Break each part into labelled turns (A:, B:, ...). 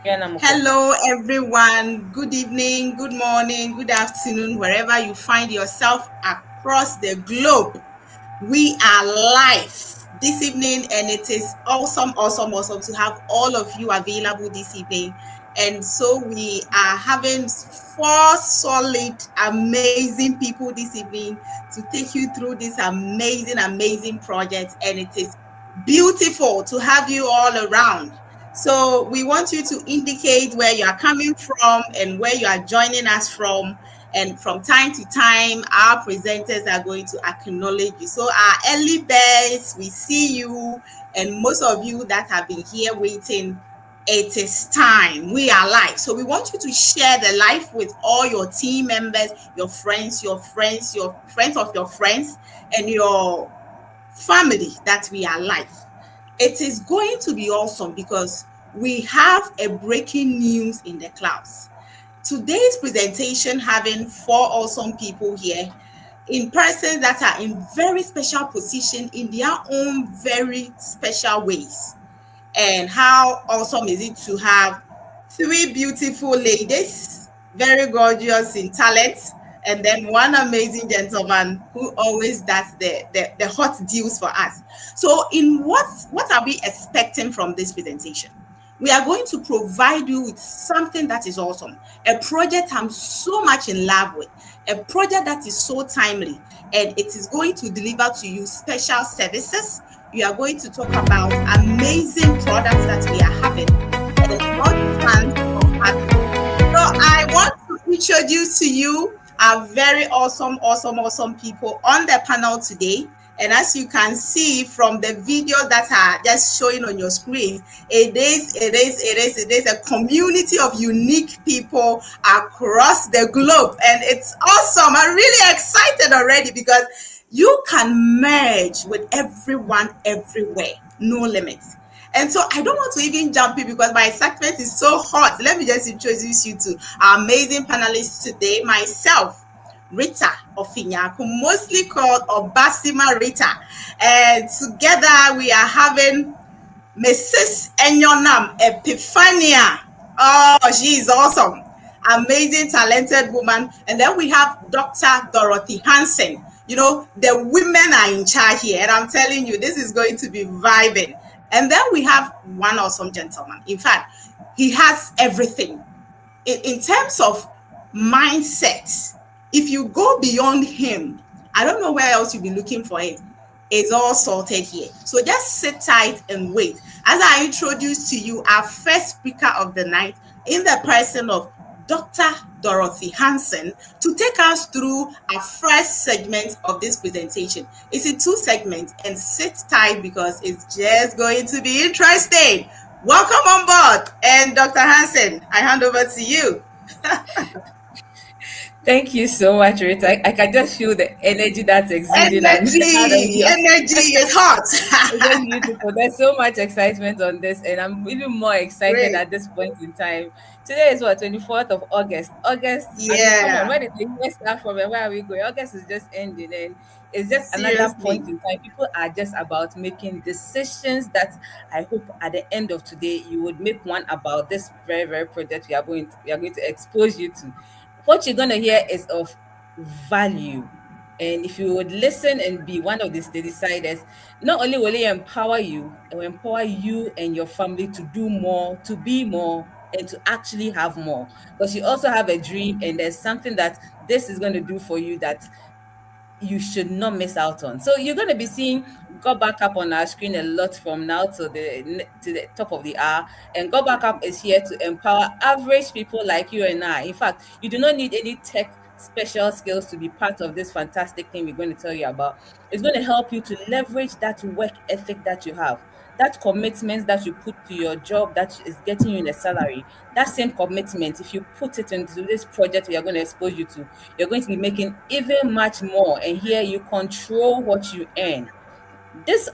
A: Hello, everyone. Good evening, good morning, good afternoon, wherever you find yourself across the globe. We are live this evening, and it is awesome, awesome, awesome to have all of you available this evening. And so we are having four solid, amazing people this evening to take you through this amazing, amazing project. And it is beautiful to have you all around. So we want you to indicate where you are coming from and where you are joining us from. And from time to time, our presenters are going to acknowledge you. So our early birds, we see you. And most of you that have been here waiting, it is time. We are live. So we want you to share the life with all your team members, your friends, your friends, your friends of your friends, and your family that we are live. It is going to be awesome because we have a breaking news in the clouds. Today's presentation having four awesome people here in person that are in very special position in their own very special ways. And how awesome is it to have three beautiful ladies, very gorgeous in talent, and then one amazing gentleman who always does the hot deals for us. So in what are we expecting from this presentation? We are going to provide you with something that is awesome, a project I'm so much in love with, a project that is so timely, and it is going to deliver to you special services. We are going to talk about amazing products that we are having and what plans of having. So I want to introduce to you our very awesome, awesome, awesome people on the panel today. And as you can see from the videos that are just showing on your screen, it is a community of unique people across the globe. And it's awesome. I'm really excited already because you can merge with everyone everywhere, no limits. And so I don't want to even jump in because my excitement is so hot. Let me just introduce you to our amazing panelists today. Myself, Rita Ofinyaku, mostly called Obasima Rita. And together we are having Mrs. Enyonam Epiphania. Oh, she is awesome. Amazing, talented woman. And then we have Dr. Dorothy Hansen. You know, the women are in charge here. And I'm telling you, this is going to be vibing. And then we have one awesome gentleman. In fact, he has everything. In terms of mindset, if you go beyond him, I don't know where else you'll be looking for it. It's all sorted here. So just sit tight and wait. As I introduce to you our first speaker of the night in the person of Dr. Dorothy Hansen to take us through our first segment of this presentation. It's in two segments, and sit tight because it's just going to be interesting. Welcome on board. And Dr. Hansen, I hand over to you.
B: Thank you so much, Rita. I can just feel the energy that's exuding
A: Energy is hot.
B: It's just beautiful. There's so much excitement on this, and I'm even more excited
A: Great.
B: at this point in time. Today is what, 24th of August. I mean, come on,
A: Yeah,
B: where did the year start from and where are we going? August is just ending, and it's just another
A: seriously.
B: point in time. People are just about making decisions that I hope at the end of today you would make one about this very, very project we are going to expose you to. What you're going to hear is of value. And if you would listen and be one of these deciders, not only will it empower you, it will empower you and your family to do more, to be more, and to actually have more. Because you also have a dream, and there's something that this is going to do for you that you should not miss out on. So you're going to be seeing GotBackUp on our screen a lot from now to the top of the hour. And GotBackUp is here to empower average people like you and I. In fact, you do not need any tech special skills to be part of this fantastic thing we're going to tell you about. It's going to help you to leverage that work ethic that you have, that commitment that you put to your job that is getting you in a salary. That same commitment, if you put it into this project we are going to expose you to, you're going to be making even much more. And here you control what you earn. This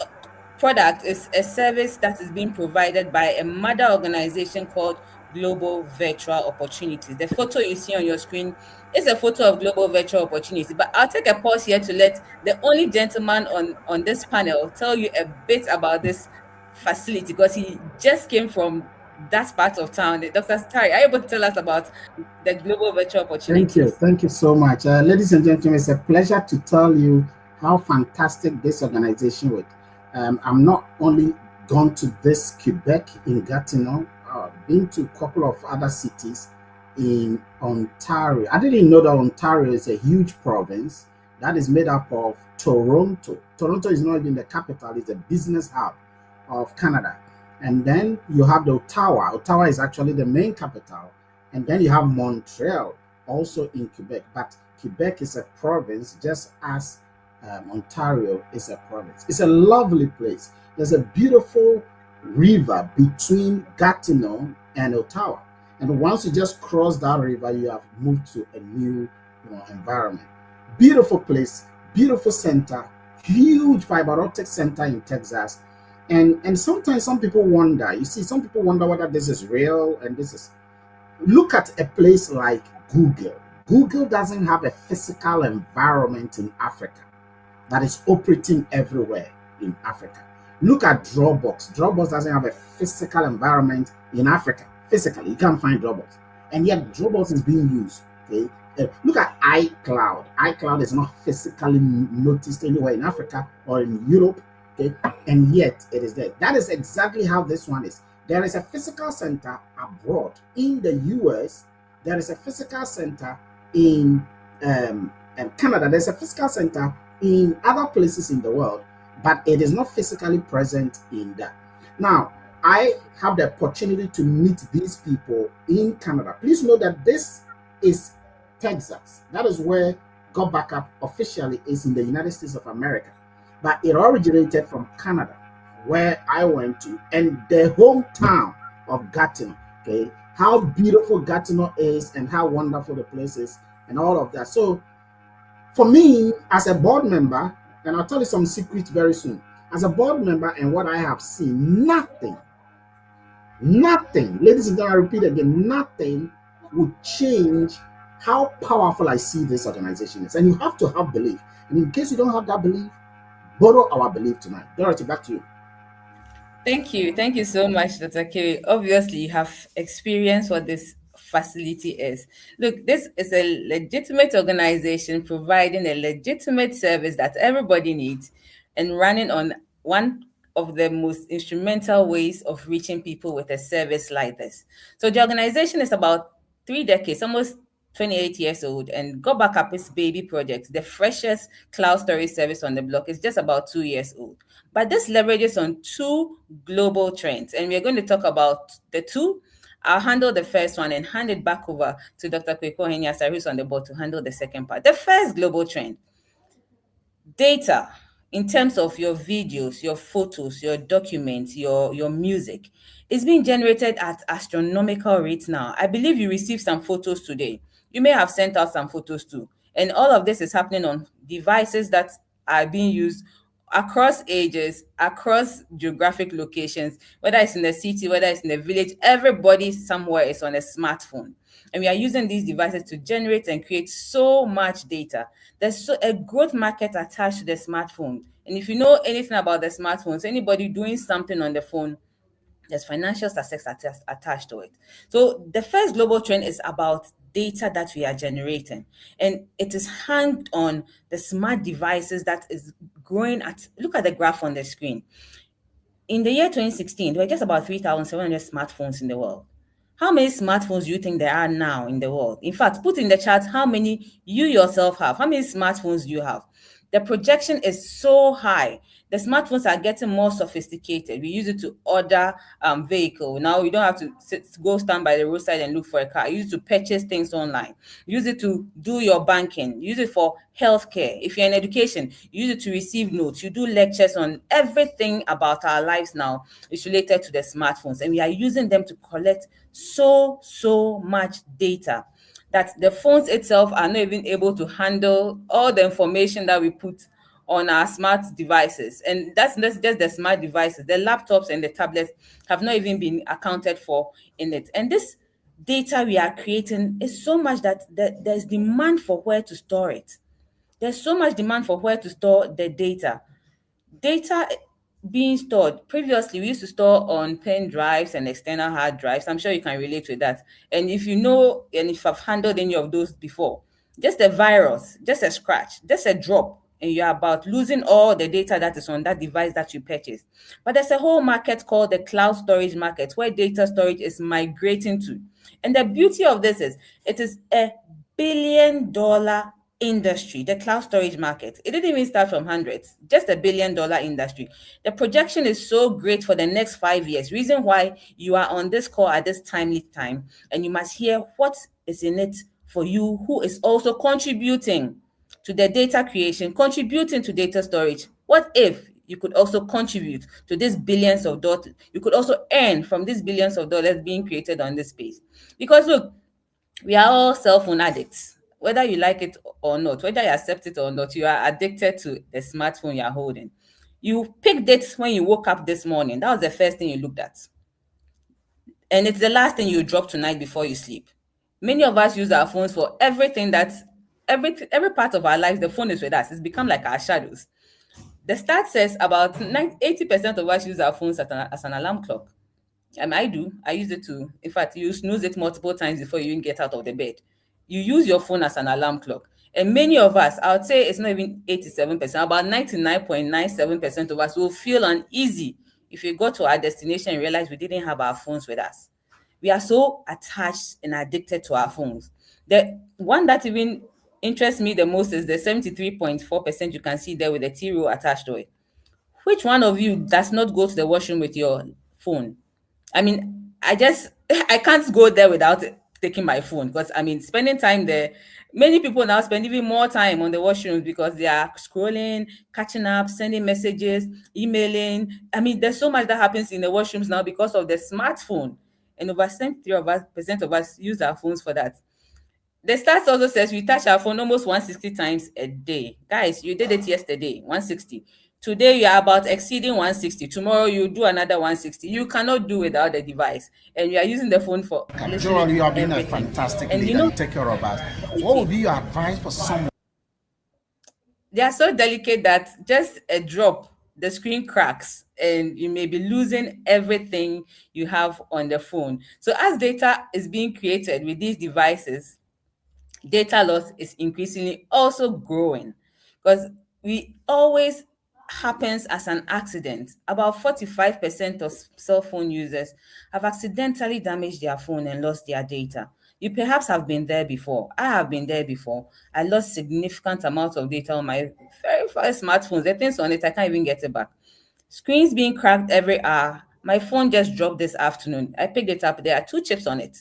B: product is a service that is being provided by a mother organization called Global Virtual Opportunities. The photo you see on your screen is a photo of Global Virtual Opportunity. But I'll take a pause here to let the only gentleman on this panel tell you a bit about this facility because he just came from that part of town. Dr. Tari, are you able to tell us about the global virtual
C: Thank you.
B: opportunities?
C: Thank you so much. Ladies and gentlemen, it's a pleasure to tell you how fantastic this organization is. I'm not only gone to this Quebec in Gatineau, been to a couple of other cities in Ontario. I didn't know that Ontario is a huge province that is made up of Toronto. Toronto is not even the capital, it's a business hub of Canada. And then you have the Ottawa. Ottawa is actually the main capital. And then you have Montreal, also in Quebec. But Quebec is a province, just as Ontario is a province. It's a lovely place. There's a beautiful river between Gatineau and Ottawa. And once you just cross that river, you have moved to a new environment. Beautiful place, beautiful center, huge fiber optic center in Texas. And sometimes some people wonder, you see, some people wonder whether this is real and this is. Look at a place like Google. Google doesn't have a physical environment in Africa that is operating everywhere in Africa. Look at Dropbox. Dropbox doesn't have a physical environment in Africa. Physically, you can't find Dropbox. And yet Dropbox is being used. Okay. Look at iCloud. iCloud is not physically noticed anywhere in Africa or in Europe. Okay. And yet it is there. That is exactly how this one is. There is a physical center abroad in the US. There is a physical center in Canada. There's a physical center in other places in the world, but it is not physically present in that. Now, I have the opportunity to meet these people in Canada. Please know that this is Texas. That is where GotBackUp officially is in the United States of America. But it originated from Canada, where I went to, and the hometown of Gatineau. Okay, how beautiful Gatineau is, and how wonderful the place is, and all of that. So, for me, as a board member, and I'll tell you some secrets very soon. As a board member, and what I have seen, nothing, ladies and gentlemen, I repeat again, nothing would change how powerful I see this organization is. And you have to have belief. And in case you don't have that belief, borrow our belief tonight. Dorothy, back to you.
B: Thank you. Thank you so much, Dr. Kerry. Obviously, you have experienced what this facility is. Look, this is a legitimate organization providing a legitimate service that everybody needs and running on one of the most instrumental ways of reaching people with a service like this. So the organization is about 3 decades, almost 28 years old, and GoBackup is baby project, the freshest cloud storage service on the block, is just about 2 years old. But this leverages on two global trends, and we're going to talk about the two. I'll handle the first one and hand it back over to Dr. Kweko Henyasa, who's on the board, to handle the second part. The first global trend: data, in terms of your videos, your photos, your documents, your music, is being generated at astronomical rates now. I believe you received some photos today. You may have sent out some photos too. And all of this is happening on devices that are being used across ages, across geographic locations, whether it's in the city, whether it's in the village. Everybody somewhere is on a smartphone. And we are using these devices to generate and create so much data. There's a growth market attached to the smartphone. And if you know anything about the smartphones, anybody doing something on the phone, there's financial success attached to it. So the first global trend is about data that we are generating, and it is hanged on the smart devices that is growing at. Look at the graph on the screen. In the year 2016, there were just about 3,700 smartphones in the world. How many smartphones do you think there are now in the world? In fact, put in the chat how many you yourself have. How many smartphones do you have? The projection is so high. The smartphones are getting more sophisticated. We use it to order vehicle. Now you don't have to go stand by the roadside and look for a car. You use it to purchase things online. Use it to do your banking. Use it for healthcare. If you're in education, use it to receive notes. You do lectures on everything about our lives now. It's related to the smartphones, and we are using them to collect so much data that the phones itself are not even able to handle all the information that we put on our smart devices. And that's just the smart devices. The laptops and the tablets have not even been accounted for in it. And this data we are creating is so much that there's demand for where to store it. There's so much demand for where to store the data. Data being stored. Previously, we used to store on pen drives and external hard drives. I'm sure you can relate with that. And if you know, and if I've handled any of those before, just a virus, just a scratch, just a drop, and you're about losing all the data that is on that device that you purchased. But there's a whole market called the cloud storage market where data storage is migrating to. And the beauty of this is it is a billion-dollar industry, the cloud storage market. It didn't even start from hundreds, just a billion-dollar industry. The projection is so great for the next 5 years. Reason why you are on this call at this timely time, and you must hear what is in it for you who is also contributing to the data creation, contributing to data storage. What if you could also contribute to these billions of dollars? You could also earn from these billions of dollars being created on this space. Because look, we are all cell phone addicts. Whether you like it or not, whether you accept it or not, you are addicted to the smartphone you are holding. You picked it when you woke up this morning. That was the first thing you looked at. And it's the last thing you drop tonight before you sleep. Many of us use our phones for everything that's every part of our lives. The phone is with us. It's become like our shadows. The stat says about 80% of us use our phones as an alarm clock. I do. I use it to, in fact, you snooze it multiple times before you even get out of the bed. You use your phone as an alarm clock. And many of us, I would say it's not even 87%, about 99.97% of us will feel uneasy if we go to our destination and realize we didn't have our phones with us. We are so attached and addicted to our phones. The one that even interests me the most is the 73.4% you can see there with the T row attached to it. Which one of you does not go to the washroom with your phone? I mean, I can't go there without taking my phone because I mean, spending time there. Many people now spend even more time on the washrooms because they are scrolling, catching up, sending messages, emailing. I mean, there's so much that happens in the washrooms now because of the smartphone, and over 73% of us use our phones for that. The stats also says we touch our phone almost 160 times a day. Guys, you did it yesterday, 160. Today you are about exceeding 160. Tomorrow you do another 160. You cannot do without the device. And you are using the phone for
C: Joel,
B: literally
C: you have been a
B: everything.
C: fantastic
B: And you
C: leader.
B: know,
C: You take care of us. What would be your advice for someone?
B: they are so delicate that just a drop, the screen cracks and you may be losing everything you have on the phone. So as data is being created with these devices, data loss is increasingly also growing because we always happens as an accident. About 45% of cell phone users have accidentally damaged their phone and lost their data. You perhaps have been there before. I have been there before. I lost significant amount of data on my very first smartphones. The things on it, I can't even get it back. Screens being cracked every hour. My phone just dropped this afternoon. I picked it up. There are two chips on it.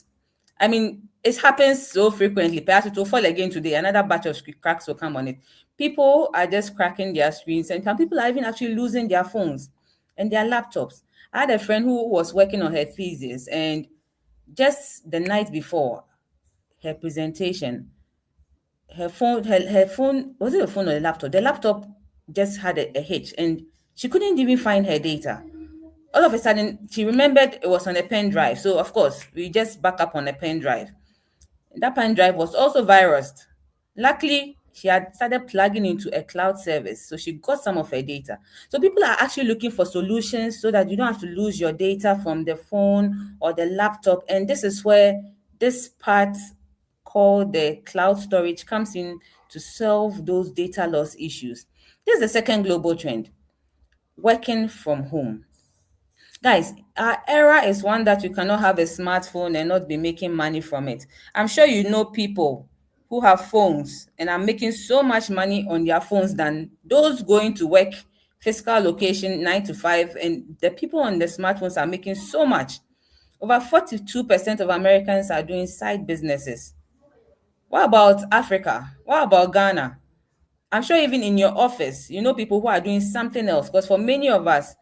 B: I mean, it happens so frequently. Perhaps it will fall again today. Another batch of cracks will come on it. People are just cracking their screens, and some people are even actually losing their phones and their laptops. I had a friend who was working on her thesis, and just the night before her presentation, her phone, was it a phone or a laptop? The laptop just had a hitch, and she couldn't even find her data. All of a sudden, she remembered it was on a pen drive. So, of course, we just back up on a pen drive. That pen drive was also virused. Luckily, she had started plugging into a cloud service, so she got some of her data. So people are actually looking for solutions so that you don't have to lose your data from the phone or the laptop. And this is where this part called the cloud storage comes in to solve those data loss issues. This is the second global trend, working from home. Guys, our era is one that you cannot have a smartphone and not be making money from it. I'm sure you know people who have phones and are making so much money on their phones than those going to work physical location 9 to 5, and the people on the smartphones are making so much. Over 42% of Americans are doing side businesses. What about Africa? What about Ghana? I'm sure even in your office, you know people who are doing something else, because for many of us,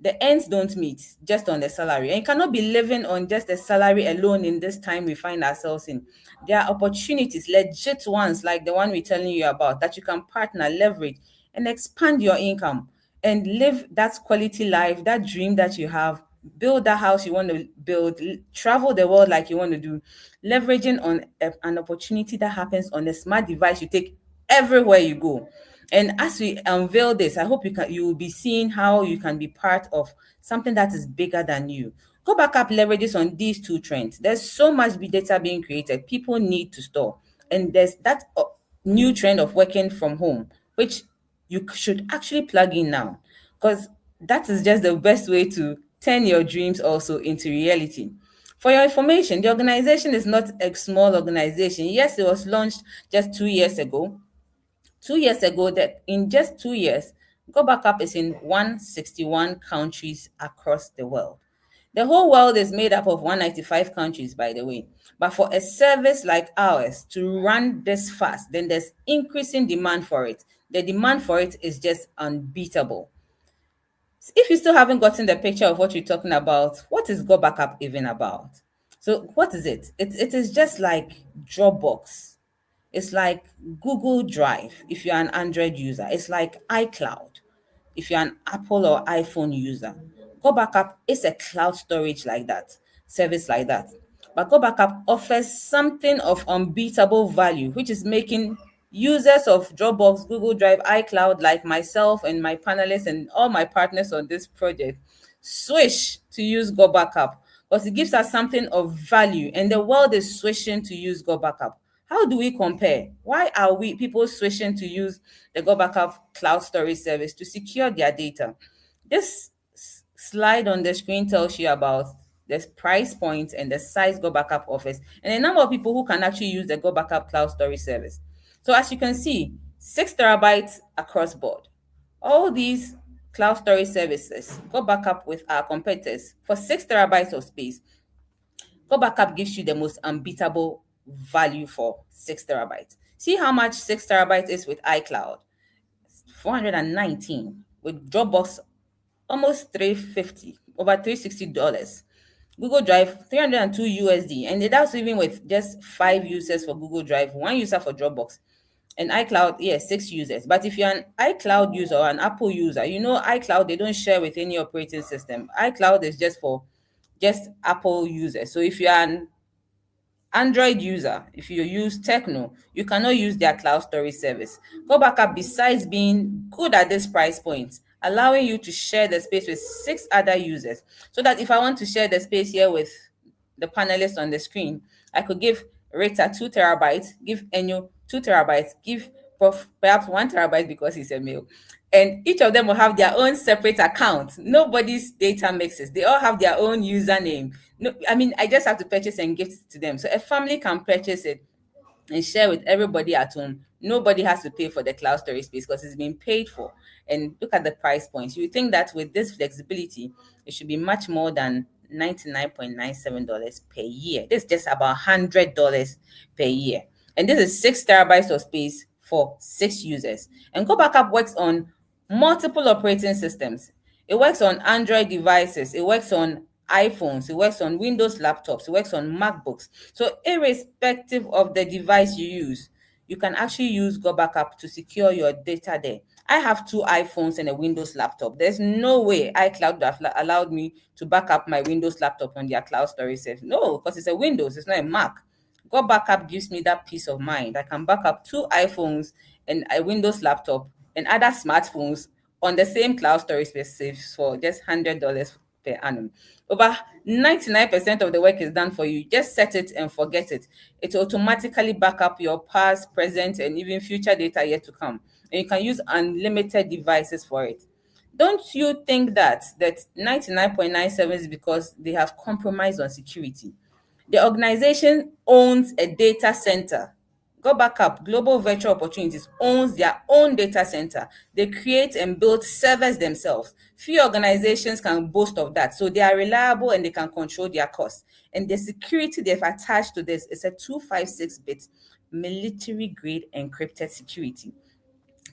B: the ends don't meet just on the salary. And you cannot be living on just the salary alone in this time we find ourselves in. There are opportunities, legit ones like the one we're telling you about, that you can partner, leverage, and expand your income and live that quality life, that dream that you have, build that house you want to build, travel the world like you want to do, leveraging on an opportunity that happens on a smart device you take everywhere you go. And as we unveil this, I hope you will be seeing how you can be part of something that is bigger than you. GoBackup leverages on these two trends. There's so much big data being created, people need to store. And there's that new trend of working from home, which you should actually plug in now, because that is just the best way to turn your dreams also into reality. For your information, the organization is not a small organization. Yes, it was launched just 2 years ago. 2 years ago, that in just 2 years, GoBackup is in 161 countries across the world. The whole world is made up of 195 countries, by the way. But for a service like ours to run this fast, then there's increasing demand for it. The demand for it is just unbeatable. If you still haven't gotten the picture of what we're talking about, what is GoBackup even about? So, what is it? It is just like Dropbox. It's like Google Drive if you're an Android user. It's like iCloud if you're an Apple or iPhone user. GoBackup is a cloud storage like that, service like that. But GoBackup offers something of unbeatable value, which is making users of Dropbox, Google Drive, iCloud, like myself and my panelists and all my partners on this project, switch to use GoBackup because it gives us something of value, and the world is switching to use GoBackup. How do we compare? Why are we people switching to use the GoBackup cloud storage service to secure their data? This slide on the screen tells you about the price point and the size GoBackup offers, and the number of people who can actually use the GoBackup cloud storage service. So as you can see, 6 terabytes across board. All these cloud storage services go back up with our competitors for 6 terabytes of space. GoBackup gives you the most unbeatable value for 6 terabytes. See how much 6 terabytes is with iCloud? 419. With Dropbox, almost 350, over $360. Google Drive, 302 USD. And that's even with just 5 users for Google Drive, 1 user for Dropbox. And iCloud, yes, 6 users. But if you're an iCloud user or an Apple user, you know iCloud, they don't share with any operating system. iCloud is just for just Apple users. So if you're an Android user, if you use Techno, you cannot use their cloud storage service. GoBackup, besides being good at this price point, allowing you to share the space with 6 other users. So that if I want to share the space here with the panelists on the screen, I could give Rita 2 terabytes, give Enyo 2 terabytes, give Prof perhaps 1 terabyte because he's a male. And each of them will have their own separate account. Nobody's data mixes. They all have their own username. No, I mean, I just have to purchase and gift it to them. So a family can purchase it and share with everybody at home. Nobody has to pay for the cloud storage space because it's been paid for. And look at the price points. You think that with this flexibility, it should be much more than $99.97 per year. This is just about $100 per year. And this is 6 terabytes of space for 6 users. And GoBackup works on multiple operating systems. It works on Android devices, it works on iPhones, it works on Windows laptops, it works on MacBooks. So irrespective of the device you use, you can actually use GoBackup to secure your data there. I have 2 iPhones and a Windows laptop. There's no way iCloud would have allowed me to back up my Windows laptop on their cloud storage service. No, because it's a Windows, it's not a Mac. GoBackup gives me that peace of mind. I can back up 2 iPhones and a Windows laptop and other smartphones on the same cloud storage space for just $100 per annum. Over 99% of the work is done for you. Just set it and forget it. It will automatically back up your past, present, and even future data yet to come. And you can use unlimited devices for it. Don't you think that 99.97 is because they have compromised on security? The organization owns a data center. GoBackup, Global Virtual Opportunities, owns their own data center. They create and build servers themselves. Few organizations can boast of that. So they are reliable and they can control their costs. And the security they've attached to this is a 256-bit military-grade encrypted security.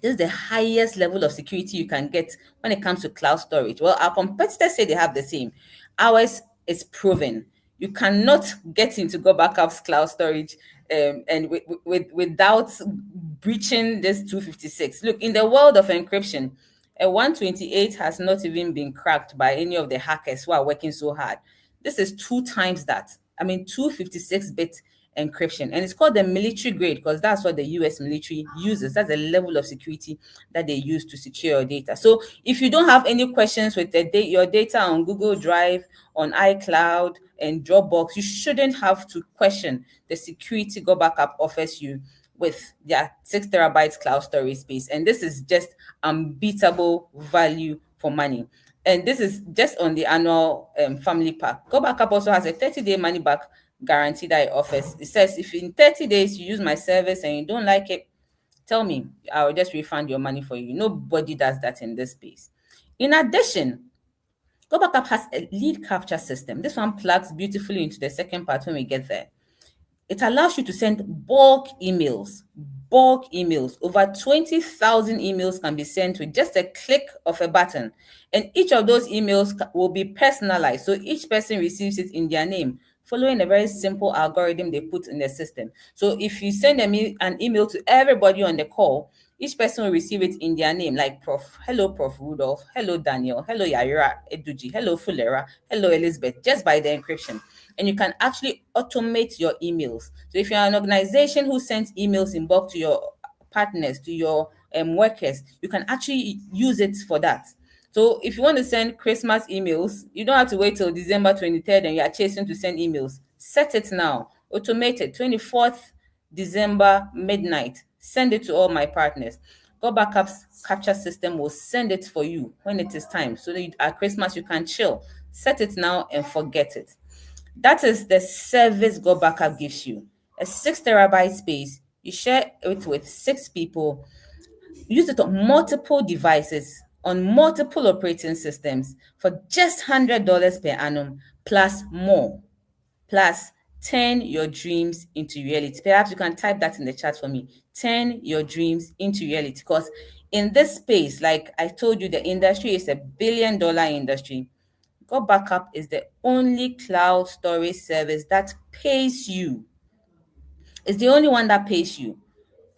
B: This is the highest level of security you can get when it comes to cloud storage. Well, our competitors say they have the same. Ours is proven. You cannot get into GoBackup's cloud storage and without breaching this 256. Look, in the world of encryption, a 128 has not even been cracked by any of the hackers who are working so hard. This is 2 times that. I mean, 256-bit encryption, and it's called the military grade because that's what the US military uses. That's the level of security that they use to secure your data. So if you don't have any questions with your data on Google Drive, on iCloud, and Dropbox, you shouldn't have to question the security GoBackup offers you with their 6 terabytes cloud storage space. And this is just unbeatable value for money. And this is just on the annual family pack. GoBackup also has a 30-day money back guarantee that it offers. It says if in 30 days you use my service and you don't like it, tell me. I will just refund your money for you. Nobody does that in this space. In addition, GoBackup has a lead capture system. This one plugs beautifully into the second part when we get there. It allows you to send bulk emails. Bulk emails. Over 20,000 emails can be sent with just a click of a button. And each of those emails will be personalized. So each person receives it in their name, following a very simple algorithm they put in the system. So if you send an email to everybody on the call, each person will receive it in their name, like hello, Prof. Rudolph, hello, Daniel, hello, Yaira Eduji, hello, Fulera, hello, Elizabeth, just by the encryption. And you can actually automate your emails. So if you're an organization who sends emails in bulk to your partners, to your workers, you can actually use it for that. So if you want to send Christmas emails, you don't have to wait till December 23rd and you are chasing to send emails. Set it now. Automate it. 24th December midnight. Send it to all my partners. GoBackup's capture system will send it for you when it is time. So that at Christmas you can chill. Set it now and forget it. That is the service GoBackup gives you. A 6 terabyte space. You share it with 6 people. Use it on multiple devices, on multiple operating systems for just $100 per annum, plus more. Plus, turn your dreams into reality. Perhaps you can type that in the chat for me. Turn your dreams into reality. Because in this space, like I told you, the industry is $1 billion industry. GoBackup is the only cloud storage service that pays you. It's the only one that pays you,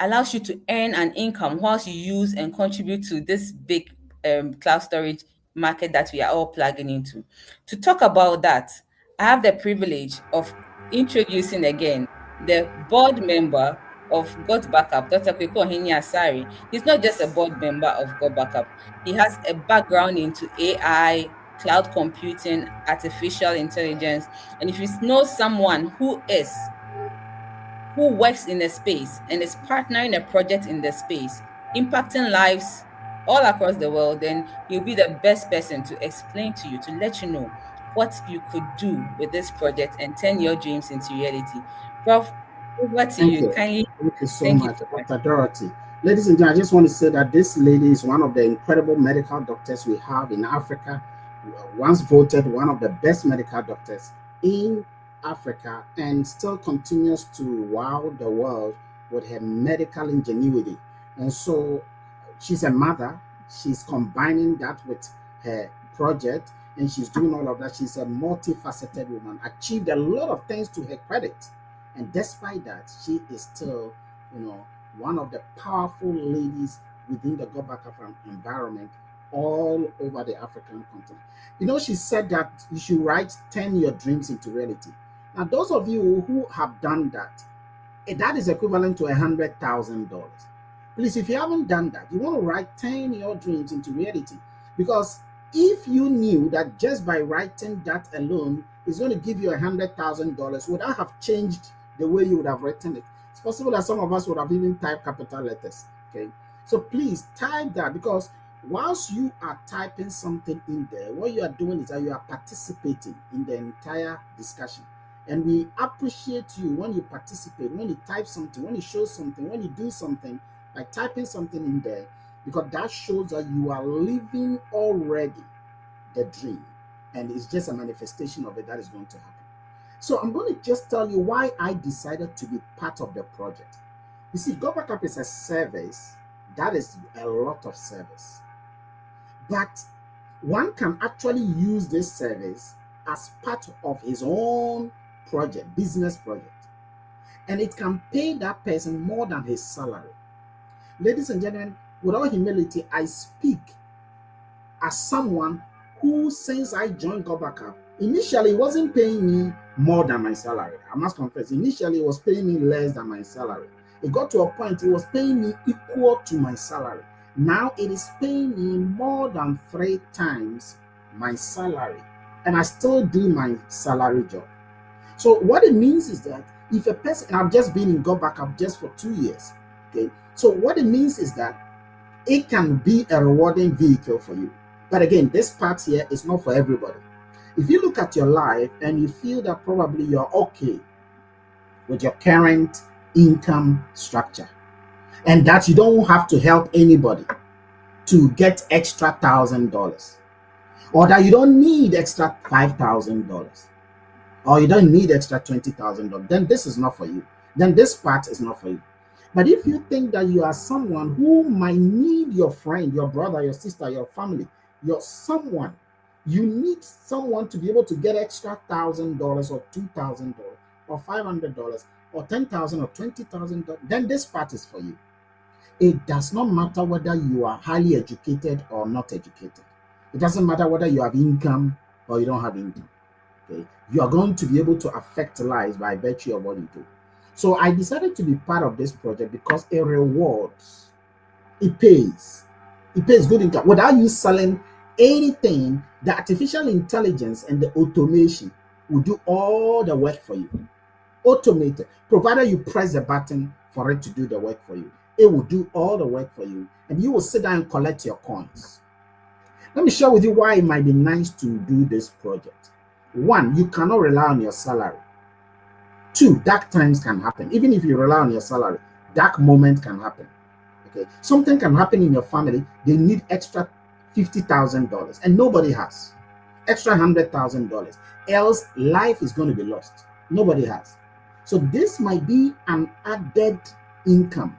B: allows you to earn an income whilst you use and contribute to this big cloud storage market that we are all plugging into. To talk about that, I have the privilege of introducing again the board member of GotBackup, Dr. Kweko Ohini Asari. He's not just a board member of GotBackup. He has a background into AI, cloud computing, artificial intelligence. And if you know someone who works in the space and is partnering a project in the space, impacting lives all across the world, then he'll be the best person to explain to you, to let you know what you could do with this project and turn your dreams into reality. Prof, over to
C: Thank
B: you.
C: you.
B: Kindly
C: Thank you so
B: thank you
C: much,
B: so much.
C: Dr. Dorothy. Ladies and gentlemen, I just want to say that this lady is one of the incredible medical doctors we have in Africa. Once voted one of the best medical doctors in Africa and still continues to wow the world with her medical ingenuity. And so she's a mother. She's combining that with her project and she's doing all of that. She's a multifaceted woman, achieved a lot of things to her credit. And despite that, she is still, one of the powerful ladies within the GoBackup environment all over the African continent. She said that you should turn your dreams into reality. Now, those of you who have done that, that is equivalent to $100,000. Please, if you haven't done that, you want to turn your dreams into reality. Because if you knew that just by writing that alone is going to give you $100,000, would that have changed the way you would have written it? It's possible that some of us would have even typed capital letters. Okay, so please type that, because whilst you are typing something in there, what you are doing is that you are participating in the entire discussion. And we appreciate you when you participate, when you type something, when you show something, when you do something, by typing something in there, because that shows that you are living already the dream. And it's just a manifestation of it that is going to happen. So I'm going to just tell you why I decided to be part of the project. You see, GoBackup is a service that is a lot of service. But one can actually use this service as part of his own project, business project. And it can pay that person more than his salary. Ladies and gentlemen, with all humility, I speak as someone who, since I joined GoBackup, Initially, it wasn't paying me more than my salary. I must confess, initially, it was paying me less than my salary. It got to a point, it was paying me equal to my salary. Now it is paying me more than 3 times my salary. And I still do my salary job. So what it means is that if a person, and I've just been in GoBackup just for 2 years, okay. So what it means is that it can be a rewarding vehicle for you. But again, this part here is not for everybody. If you look at your life and you feel that probably you're okay with your current income structure and that you don't have to help anybody to get extra $1,000, or that you don't need extra $5,000, or you don't need extra $20,000, then this is not for you. Then this part is not for you. But if you think that you are someone who might need your friend, your brother, your sister, your family, your someone, you need someone to be able to get extra $1,000 or $2,000 or $500 or $10,000 or $20,000, then this part is for you. It does not matter whether you are highly educated or not educated. It doesn't matter whether you have income or you don't have income. Okay? You are going to be able to affect lives by virtue of what you do. So I decided to be part of this project because it rewards, it pays, good income without you selling anything. The artificial intelligence and the automation will do all the work for you. Automated, provided you press the button for it to do the work for you. It will do all the work for you, and you will sit down and collect your coins. Let me share with you why it might be nice to do this project. One, you cannot rely on your salary. Two, dark times can happen. Even if you rely on your salary, dark moment can happen. Okay, something can happen in your family. They need extra $50,000 and nobody has. Extra $100,000. Else, life is going to be lost. Nobody has. So this might be an added income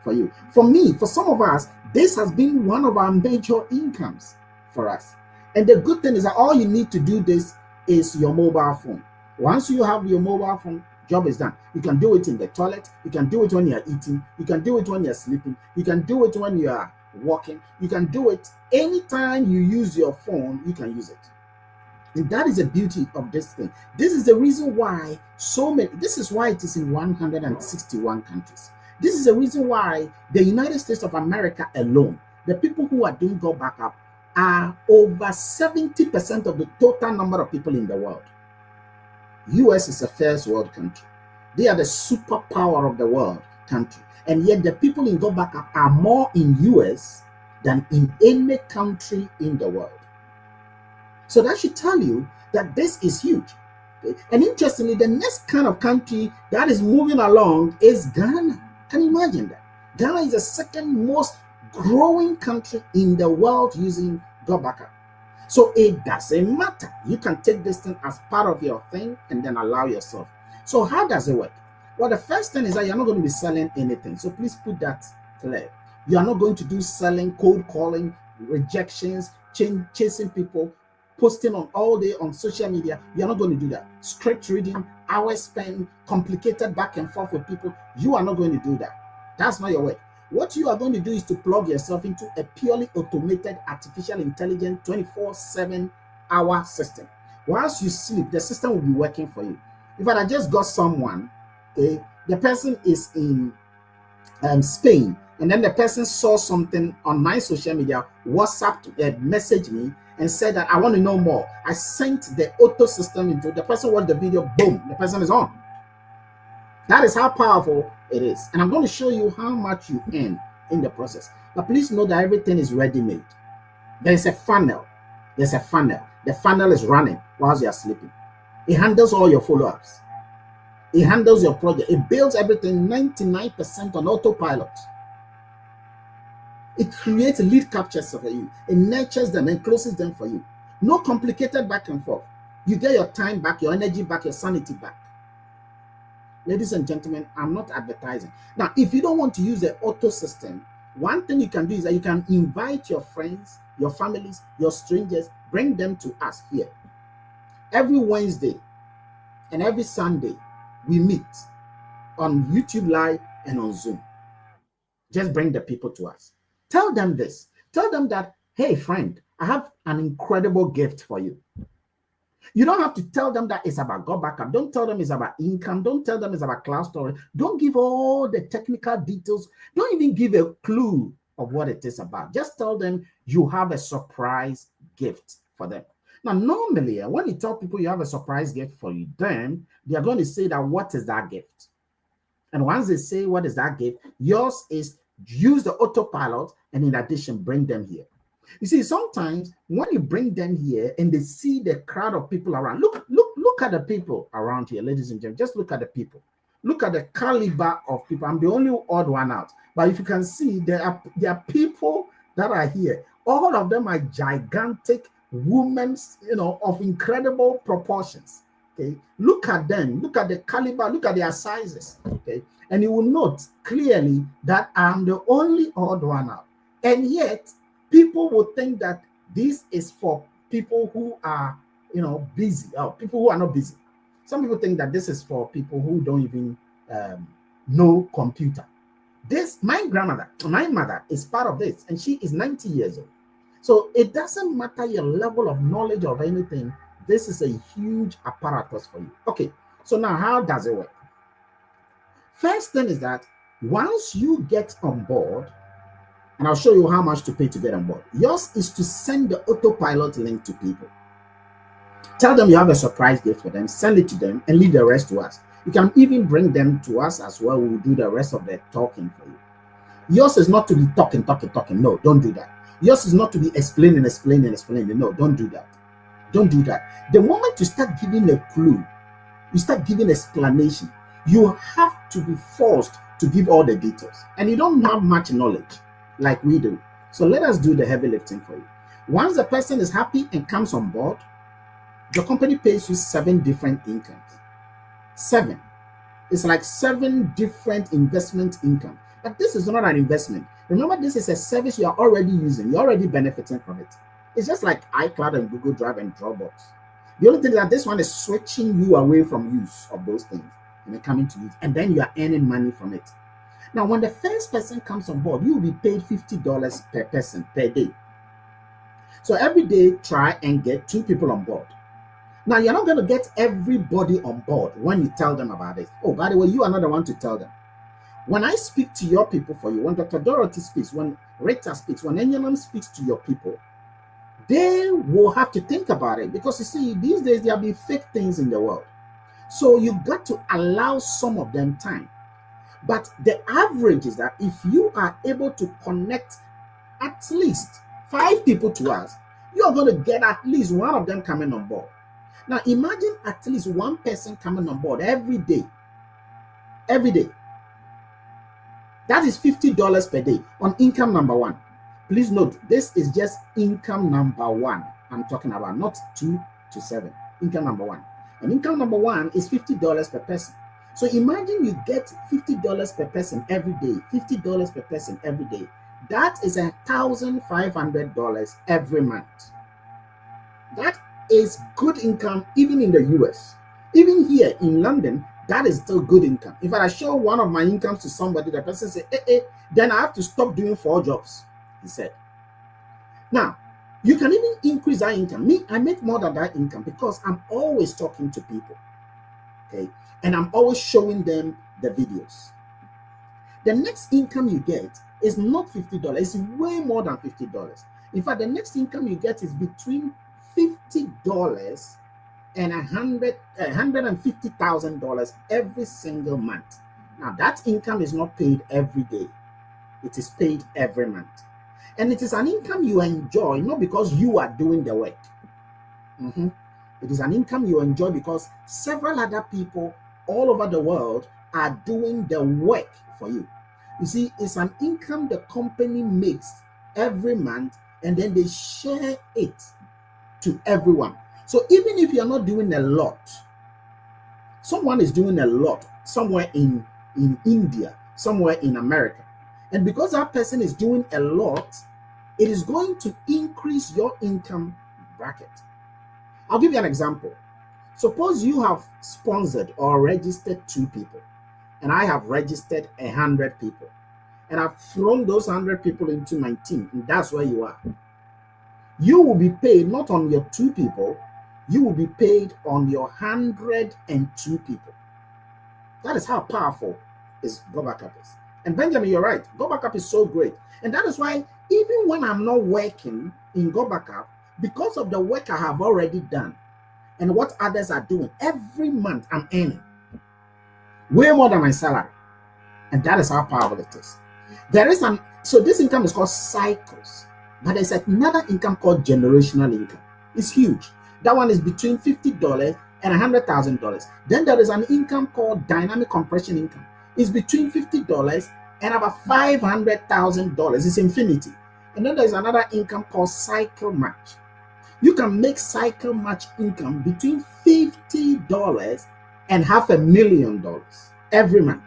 C: for you. For me, for some of us, this has been one of our major incomes for us. And the good thing is that all you need to do this is your mobile phone. Once you have your mobile phone, job is done. You can do it in the toilet. You can do it when you're eating. You can do it when you're sleeping. You can do it when you are walking. You can do it anytime you use your phone, you can use it. And that is the beauty of this thing. This is the reason why this is why it is in 161 countries. This is the reason why the United States of America alone, the people who are doing GoBackup are over 70% of the total number of people in the world. US is a first world country. They are the superpower of the world country. And yet the people in GoBackup are more in US than in any country in the world. So that should tell you that this is huge. And interestingly, the next kind of country that is moving along is Ghana. Can you imagine that? Ghana is the second most growing country in the world using GotBackUp. So it doesn't matter. You can take this thing as part of your thing and then allow yourself. So how does it work? Well, the first thing is that you're not going to be selling anything. So please put that clear. You are not going to do selling, cold calling, rejections, chasing people, posting on all day on social media. You're not going to do that. Script reading, hours spent, complicated back and forth with people. You are not going to do that. That's not your work. What you are going to do is to plug yourself into a purely automated artificial intelligence 24/7 hour system. Once you sleep, the system will be working for you. If I just got someone, okay, the person is in Spain, and then the person saw something on my social media, WhatsApp, messaged me and said that I want to know more. I sent the auto system into the person, watched the video, boom, the person is on. That is how powerful it is. And I'm going to show you how much you earn in the process. But please know that everything is ready-made. There is a funnel. There's a funnel. The funnel is running whilst you are sleeping. It handles all your follow-ups. It handles your project. It builds everything 99% on autopilot. It creates lead captures for you. It nurtures them and closes them for you. No complicated back and forth. You get your time back, your energy back, your sanity back. Ladies and gentlemen, I'm not advertising. Now, if you don't want to use the auto system, one thing you can do is that you can invite your friends, your families, your strangers, bring them to us here. Every Wednesday and every Sunday, we meet on YouTube Live and on Zoom. Just bring the people to us. Tell them this. Tell them that, hey, friend, I have an incredible gift for you. You don't have to tell them that it's about GotBackUp. Don't tell them it's about income. Don't tell them it's about cloud storage. Don't give all the technical details. Don't even give a clue of what it is about. Just tell them you have a surprise gift for them. Now, normally, when you tell people you have a surprise gift for them, they are going to say that, what is that gift? And once they say, what is that gift? Yours is use the autopilot and in addition, bring them here. You see, sometimes when you bring them here and they see the crowd of people around, look at the people around here, ladies and gentlemen. Just look at the people. Look at the caliber of people. I'm the only odd one out. But if you can see, there are people that are here. All of them are gigantic women, of incredible proportions. Okay, look at them. Look at the caliber. Look at their sizes. Okay, and you will note clearly that I'm the only odd one out. And yet, people will think that this is for people who are, busy, or people who are not busy. Some people think that this is for people who don't even know computer. My mother is part of this, and she is 90 years old. So it doesn't matter your level of knowledge of anything. This is a huge apparatus for you. Okay, so now how does it work? First thing is that once you get on board, and I'll show you how much to pay to get on board. Yours is to send the autopilot link to people. Tell them you have a surprise gift for them, send it to them, and leave the rest to us. You can even bring them to us as well. We'll do the rest of the talking for you. Yours is not to be talking. No, don't do that. Yours is not to be explaining. No, don't do that. Don't do that. The moment you start giving a clue, you start giving explanation, you have to be forced to give all the details. And you don't have much knowledge like we do. So let us do the heavy lifting for you. Once the person is happy and comes on board, the company pays you 7 different incomes. 7. It's like 7 different investment income. But this is not an investment. Remember, this is a service you are already using. You're already benefiting from it. It's just like iCloud and Google Drive and Dropbox. The only thing is that this one is switching you away from use of those things and then coming to use. And then you are earning money from it. Now, when the first person comes on board, you will be paid $50 per person per day. So every day, try and get 2 people on board. Now, you're not going to get everybody on board when you tell them about it. Oh, by the way, you are not the one to tell them. When I speak to your people for you, when Dr. Dorothy speaks, when Rita speaks, when anyone speaks to your people, they will have to think about it, because you see, these days there will be fake things in the world. So you got to allow some of them time. But the average is that if you are able to connect at least 5 people to us, you're going to get at least one of them coming on board. Now imagine at least one person coming on board every day. Every day. That is $50 per day on income number 1. Please note, this is just income number 1 I'm talking about, not 2 to 7. Income number 1. And income number 1 is $50 per person. So imagine you get $50 per person every day, $50 per person every day. That is $1,500 every month. That is good income even in the US. Even here in London, that is still good income. If I show one of my incomes to somebody, the person say, then I have to stop doing 4 jobs, he said. Now, you can even increase that income. Me, I make more than that income because I'm always talking to people. Okay, and I'm always showing them the videos. The next income you get is not $50, it's way more than $50. In fact, the next income you get is between $50 and $150,000 every single month. Now, that income is not paid every day, it is paid every month. And it is an income you enjoy, not because you are doing the work. It is an income you enjoy because several other people all over the world are doing the work for you. You see, it's an income the company makes every month, and then they share it to everyone. So even if you're not doing a lot, someone is doing a lot somewhere in India, somewhere in America. And because that person is doing a lot, it is going to increase your income bracket. I'll give you an example. Suppose you have sponsored or registered 2 people, and I have registered 100 people, and I've thrown those 100 people into my team, and that's where you are. You will be paid not on your 2 people, you will be paid on your 102 people. That is how powerful is GoBackup is. And Benjamin, you're right. GoBackup is so great. And that is why even when I'm not working in GoBackup, because of the work I have already done and what others are doing, every month I'm earning way more than my salary. And that is how powerful it is. So this income is called cycles, but there's another income called generational income. It's huge. That one is between $50 and $100,000. Then there is an income called dynamic compression income. It's between $50 and about $500,000. It's infinity. And then there's another income called cycle match. You can make cycle match income between $50 and $500,000 every month.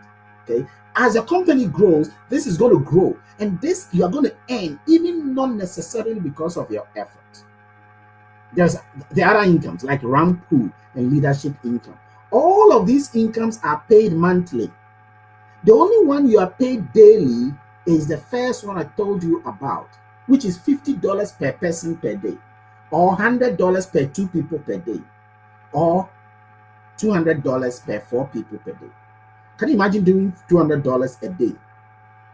C: Okay. As a company grows, this is going to grow, and this you are going to earn, even not necessarily because of your effort. There's the other incomes like ramp pool and leadership income. All of these incomes are paid monthly. The only one you are paid daily is the first one I told you about, which is $50 per person per day, or $100 per 2 people per day, or $200 per 4 people per day. Can you imagine doing $200 a day?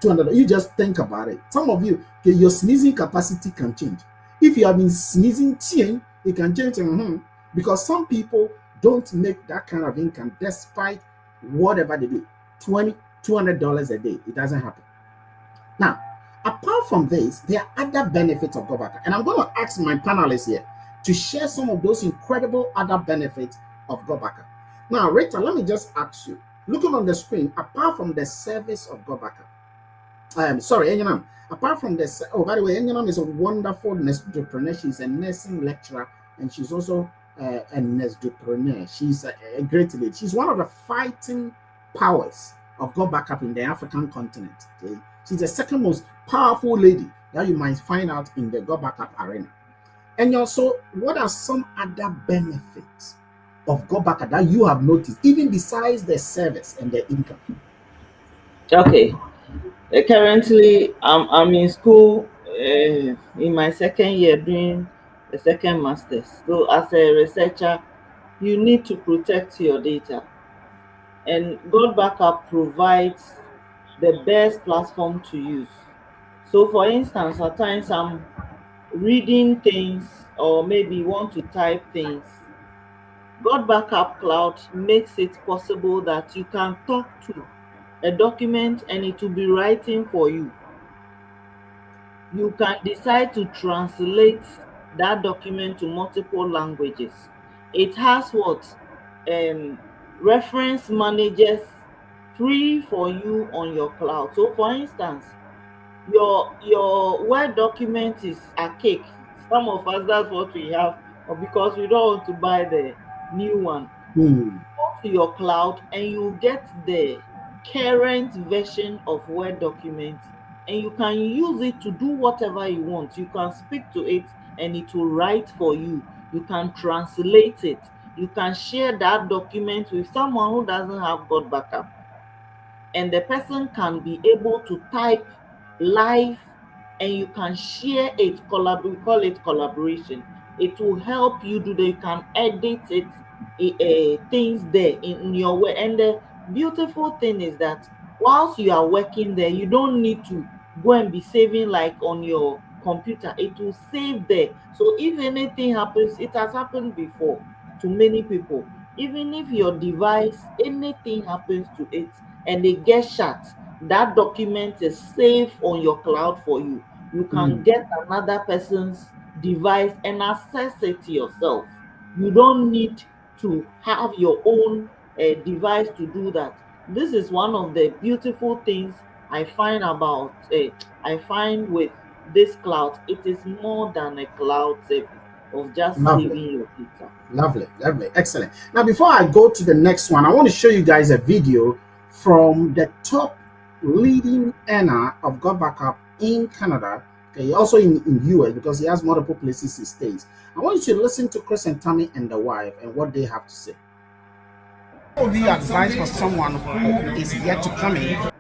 C: $200. You just think about it. Some of you, okay, your sneezing capacity can change. If you have been sneezing, it can change. Because some people don't make that kind of income despite whatever they do. $200 a day. It doesn't happen. Now, apart from this, there are other benefits of GoBackup. And I'm going to ask my panelists here to share some of those incredible other benefits of GoBackup. Now, Rita, let me just ask you. Looking on the screen, apart from the service of GoBackup, Enyanam, apart from this, by the way, Enyanam is a wonderful nursepreneur. She's a nursing lecturer, and she's also a nursepreneur. She's a great lady. She's one of the fighting powers of GoBackup in the African continent. Okay? She's the second most powerful lady that you might find out in the GoBackup arena. And also, what are some other benefits of GoBackup that you have noticed, even besides the service and the income?
D: Okay. Currently, I'm in school in my second year doing the second master's. So, as a researcher, you need to protect your data, and GotBackUp provides the best platform to use. So, for instance, at times I'm reading things or maybe want to type things. GotBackUp Cloud makes it possible that you can talk to a document and it will be writing for you. You can decide to translate that document to multiple languages. It has what? Reference managers free for you on your cloud. So for instance, your Word document is archaic. Some of us, that's what we have, or because we don't want to buy the new one. Go to your cloud and you get the current version of Word document, and you can use it to do whatever you want. You can speak to it and it will write for you. You can translate it. You can share that document with someone who doesn't have GotBackUp, and the person can be able to type live, and you can share it. We call it collaboration. It will help you do that. You can edit it, things there in your way. And the beautiful thing is that whilst you are working there, you don't need to go and be saving like on your computer. It will save there. So if anything happens, it has happened before to many people. Even if your device, anything happens to it and they get shut, that document is safe on your cloud for you. You can get another person's device and access it yourself. You don't need to have your own device to do that. This is one of the beautiful things I find I find with this cloud. It is more than a cloud service of just saving your data.
C: Lovely, excellent. Now, before I go to the next one, I want to show you guys a video from the top leading earner of GotBackUp in Canada, okay, also in US, because he has multiple places he stays. I want you to listen to Chris and Tammy and the wife and what they have to say. What would be your advice for someone who is yet to come in?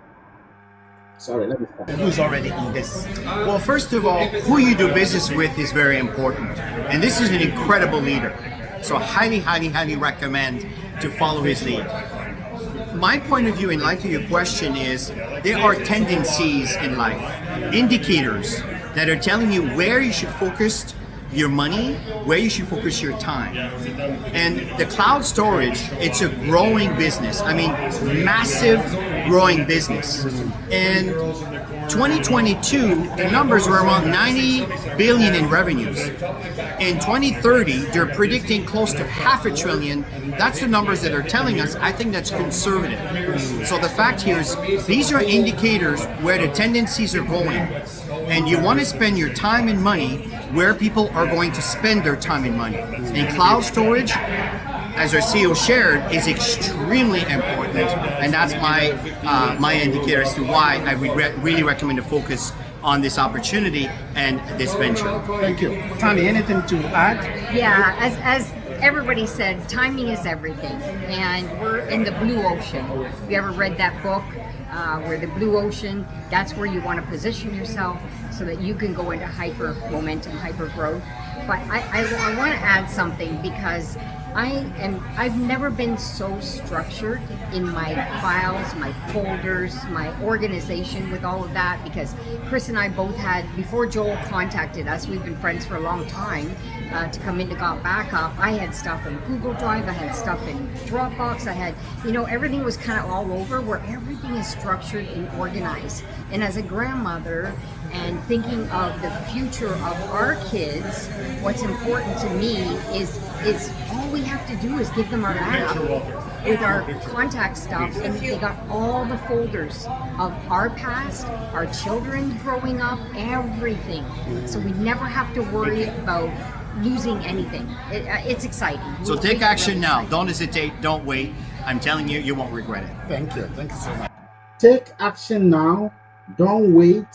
C: Sorry, let me stop.
E: Who's already in this? Well, first of all, who you do business with is very important. And this is an incredible leader. So highly, highly, highly recommend to follow his lead. My point of view in light of your question is there are tendencies in life, indicators that are telling you where you should focus your money, where you should focus your time. And the cloud storage, it's a growing business. I mean, massive growing business. And 2022, the numbers were around 90 billion in revenues. In 2030, they're predicting close to half a trillion. That's the numbers that are telling us. I think that's conservative. So the fact here is these are indicators where the tendencies are going. And you want to spend your time and money where people are going to spend their time and money. And cloud storage, as our CEO shared, is extremely important, and that's my indicator as to why I would really recommend to focus on this opportunity and this venture.
C: Thank you. Tani, anything to add?
F: Yeah, as everybody said, timing is everything, and we're in the blue ocean. Have you ever read that book? Where the blue ocean, that's where you want to position yourself so that you can go into hyper momentum, hyper growth. But I want to add something because I've never been so structured in my files, my folders, my organization with all of that, because Chris and I both had, before Joel contacted us, we've been friends for a long time, to come into GotBackUp, I had stuff in Google Drive, I had stuff in Dropbox, I had, everything was kind of all over, where everything is structured and organized. And as a grandmother and thinking of the future of our kids, what's important to me is all we have to do is give them our app with our contact stuff, and they got all the folders of our past, our children growing up, everything. So we never have to worry about losing anything. It's exciting.
E: So take action now. Don't hesitate. Don't wait. I'm telling you, you won't regret it.
C: Thank you. Thank you so much. Take action now. Don't wait.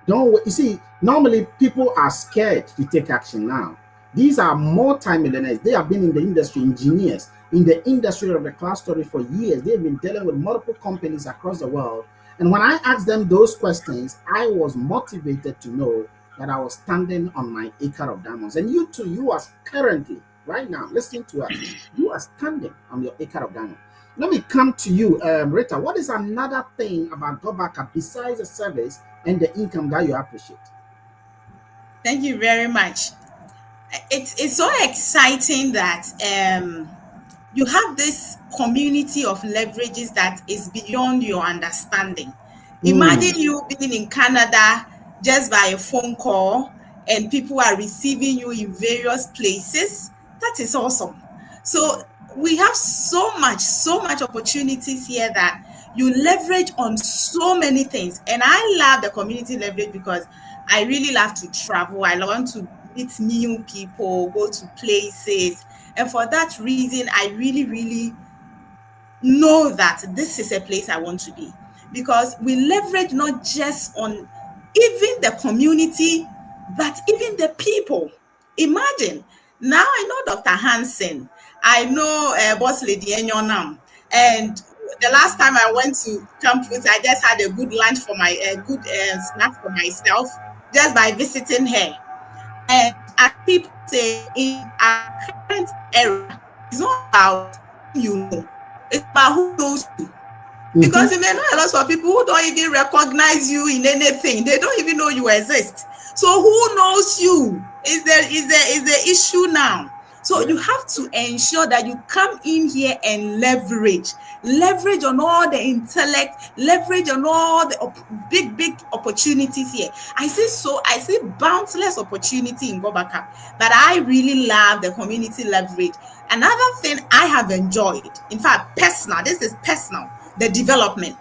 C: Don't wait. You see, normally people are scared to take action now. These are multi-millionaires. They have been in the industry, engineers, in the industry of the cloud storage for years. They've been dealing with multiple companies across the world. And when I asked them those questions, I was motivated to know that I was standing on my acre of diamonds. And you too, you are currently, right now, listening to us, you are standing on your acre of diamonds. Let me come to you, Rita. What is another thing about GoBackup besides the service and the income that you appreciate?
A: Thank you very much. It's so exciting that you have this community of leverages that is beyond your understanding. Imagine you being in Canada just by a phone call, and people are receiving you in various places. That is awesome. So we have so much opportunities here that you leverage on so many things. And I love the community leverage because I really love to travel. I want to meet new people, go to places. And for that reason, I really, really know that this is a place I want to be, because we leverage not just on even the community, but even the people. Imagine, now I know Dr. Hansen, I know Boss Lady Enyonam, and the last time I went to campus, I just had a good lunch for my good snack for myself just by visiting her. And as people say, in our current era, it's not about who you know, it's about who knows you. Because you may know a lot of people who don't even recognize you in anything. They don't even know you exist. So who knows you is the issue now. So you have to ensure that you come in here and leverage on all the intellect, leverage on all the big opportunities here. I see boundless opportunity in GoBackup, but I really love the community leverage. Another thing I have enjoyed, in fact, this is personal, the development.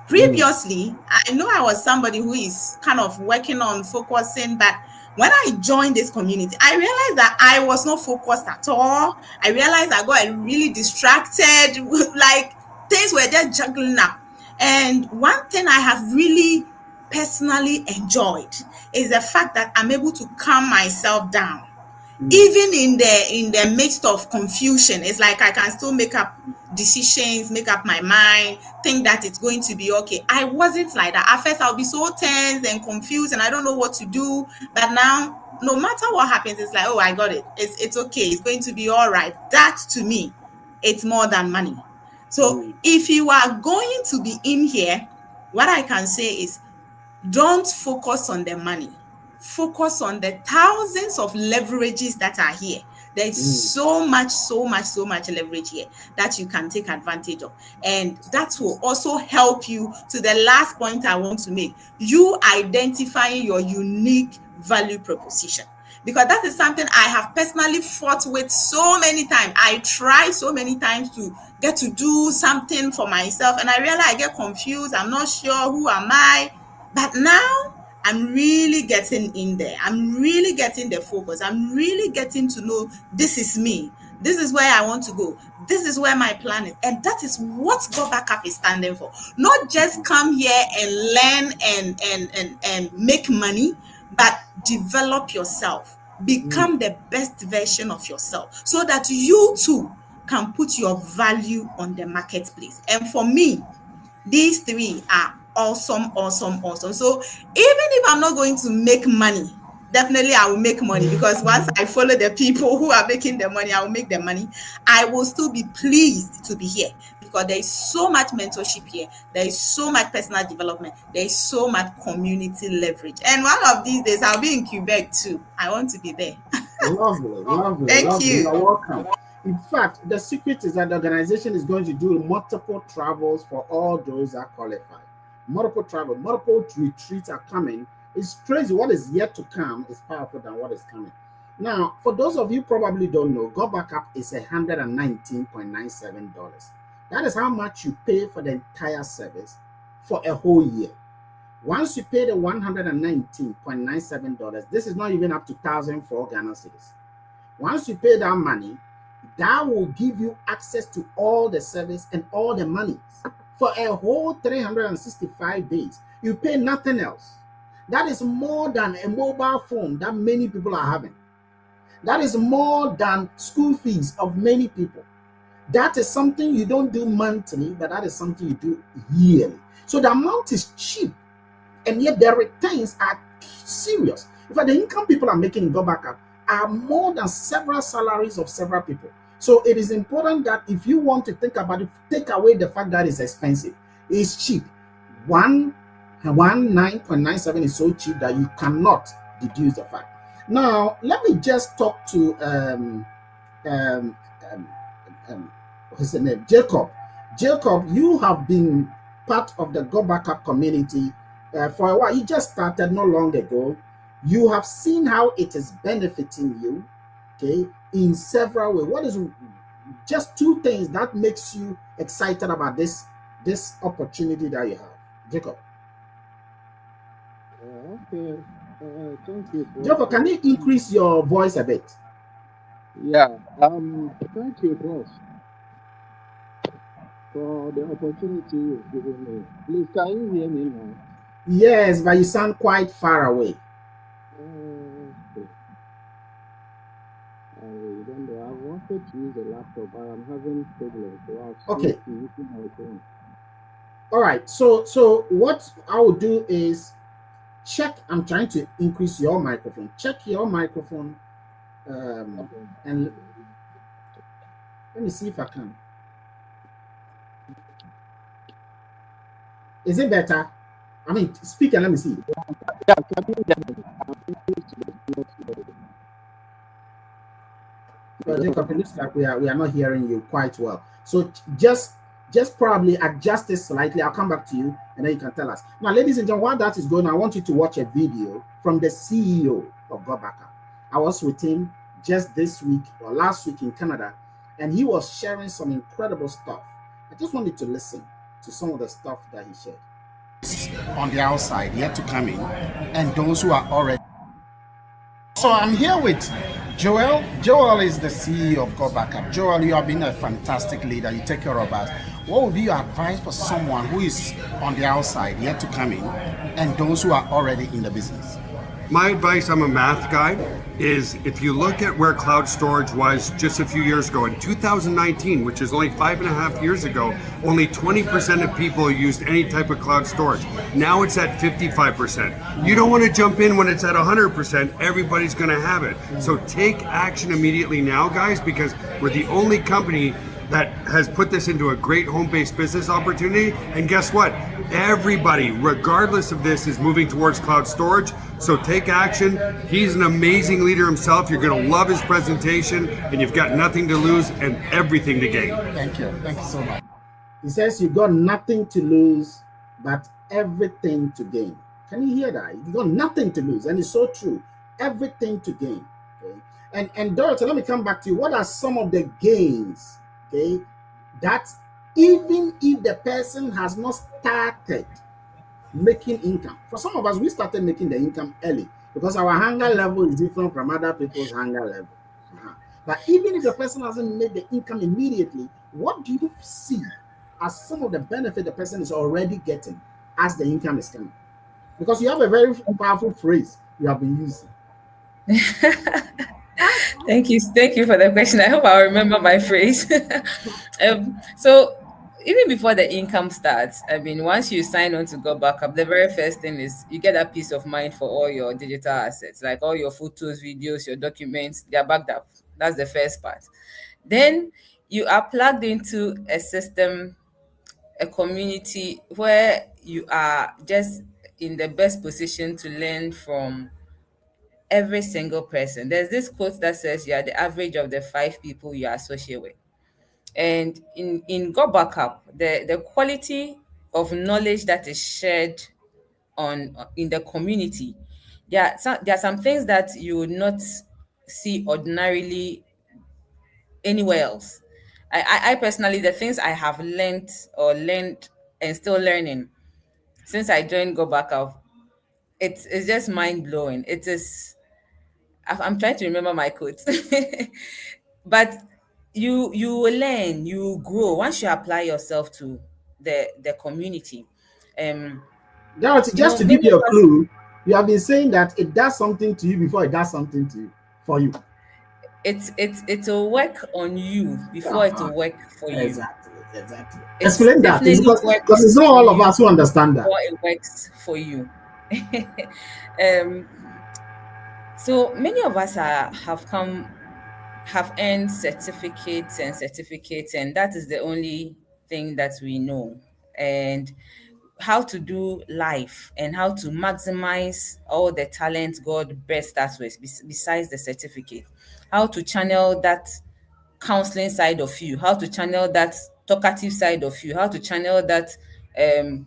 A: Previously, I know I was somebody who is kind of working on focusing, but when I joined this community, I realized that I was not focused at all. I realized I got really distracted, like things were just juggling up. And one thing I have really personally enjoyed is the fact that I'm able to calm myself down. Even in the midst of confusion, it's like I can still make up decisions, make up my mind, think that it's going to be okay. I wasn't like that. At first, I'll be so tense and confused and I don't know what to do. But now, no matter what happens, it's like, oh, I got it. It's okay. It's going to be all right. That to me, it's more than money. So if you are going to be in here, what I can say is don't focus on the money. Focus on the thousands of leverages that are here. There's so much leverage here that you can take advantage of. And that will also help you to the last point I want to make. You identifying your unique value proposition. Because that is something I have personally fought with so many times. I try so many times to get to do something for myself, and I realize I get confused. I'm not sure who am I. But now I'm really getting in there. I'm really getting the focus. I'm really getting to know this is me. This is where I want to go. This is where my plan is. And that is what GoBackup is standing for. Not just come here and learn and make money, but develop yourself. Become the best version of yourself so that you too can put your value on the marketplace. And for me, these three are awesome. So even if I'm not going to make money, definitely I will make money, because once I follow the people who are making the money, I will make the money. I will still be pleased to be here because there is so much mentorship here. There is so much personal development. There is so much community leverage. And one of these days, I'll be in Quebec too. I want to be there.
C: Lovely.
A: Thank you.
C: You're welcome. In fact, the secret is that the organization is going to do multiple travels for all those that qualify. Multiple retreats are coming. It's crazy. What is yet to come is powerful than what is coming. Now, for those of you probably don't know, GoBackup is $119.97. That is how much you pay for the entire service for a whole year. Once you pay the $119.97, this is not even up to 1,004 Ghana cedis. Once you pay that money, that will give you access to all the service and all the money for a whole 365 days. You pay nothing else. That is more than a mobile phone that many people are having. That is more than school fees of many people. That is something you don't do monthly, but that is something you do yearly. So the amount is cheap, and yet the returns are serious. In fact, the income people are making in GoBackup are more than several salaries of several people. So it is important that if you want to think about it, take away the fact that it's expensive. It's cheap. 19.97 is so cheap that you cannot deduce the fact. Now, let me just talk to what's the name? Jacob. Jacob, you have been part of the GoBackup community for a while. You just started not long ago. You have seen how it is benefiting you, okay, in several ways. What is just two things that makes you excited about this opportunity that you have, Jacob?
G: Okay. Thank you.
C: Jacob, can you increase your voice a bit?
G: Yeah. Thank you, boss, for the opportunity you've given me. Please, can you hear me now?
C: Yes, but you sound quite far away.
G: Okay. I don't know. I wanted to use a laptop, but I'm having problems. So I'll
C: Okay.
G: switch to using my phone.
C: All right. So what I will do is check. I'm trying to increase your microphone. Check your microphone,
G: Okay.
C: and let me see if I can. Is it better? I mean, speak and let me see.
G: Yeah, can you hear me? I'm used to the next level.
C: Well, Jacob, it looks like we are not hearing you quite well. So just probably adjust it slightly. I'll come back to you and then you can tell us. Now, ladies and gentlemen, while that is going, I want you to watch a video from the CEO of GotBackUp. I was with him just this week or last week in Canada, and he was sharing some incredible stuff. I just wanted to listen to some of the stuff that he shared. On the outside, yet to come in, and those who are already. So I'm here with Joel. Joel is the CEO of GoBackup. Joel, you have been a fantastic leader. You take care of us. what would be your advice for someone who is on the outside, yet to come in, and those who are already in the business?
H: My advice, I'm a math guy, is if you look at where cloud storage was just a few years ago, in 2019, which is only 5.5 years ago, only 20% of people used any type of cloud storage. Now it's at 55%. You don't want to jump in when it's at 100%. Everybody's going to have it. So take action immediately now, guys, because we're the only company that has put this into a great home-based business opportunity. And guess what? Everybody, regardless of this, is moving towards cloud storage. So take action. He's an amazing leader himself. You're going to love his presentation, and you've got nothing to lose and everything to gain.
C: Thank you. Thank you so much. He says you've got nothing to lose, but everything to gain. Can you hear that? You've got nothing to lose, and it's so true. Everything to gain. Okay? And Dorothy, let me come back to you. What are some of the gains? Okay, that even if the person has not started making income, for some of us, we started making the income early because our hunger level is different from other people's hunger level. But even if the person hasn't made the income immediately, what do you see as some of the benefit the person is already getting as the income is coming? Because you have a very powerful phrase you have been using.
B: Thank you for the question. I hope I'll remember my phrase. So even before the income starts, I mean, once you sign on to GoBackup, the very first thing is you get that peace of mind for all your digital assets, like all your photos, videos, your documents, they're backed up. That's the first part. Then you are plugged into a system, a community where you are just in the best position to learn from every single person. There's this quote that says you are the average of the 5 people you associate with. And in GotBackUp, the quality of knowledge that is shared on in the community, there are some things that you would not see ordinarily anywhere else. I personally, the things I have learned and still learning since I joined GoBackup, it's just mind blowing. It is. I'm trying to remember my quotes, but you will learn, you will grow once you apply yourself to the community. Um,
C: Dorothy, just to
B: Many
C: give you
B: of
C: a
B: us,
C: clue, you have been saying that it does something to you before it does something to you for you.
B: it will work on you before it
C: Uh-huh.
B: will work for you.
C: Exactly.
B: It's
C: Explain that. It's
B: definitely
C: because it's not
B: works
C: all
B: on
C: of us
B: you
C: who understand that.
B: before it works for you. um, so many of us have earned certificates, and that is the only thing that we know. And how to do life and how to maximize all the talent God blessed us with, besides the certificate. How to channel that counseling side of you, how to channel that talkative side of you, how to channel that um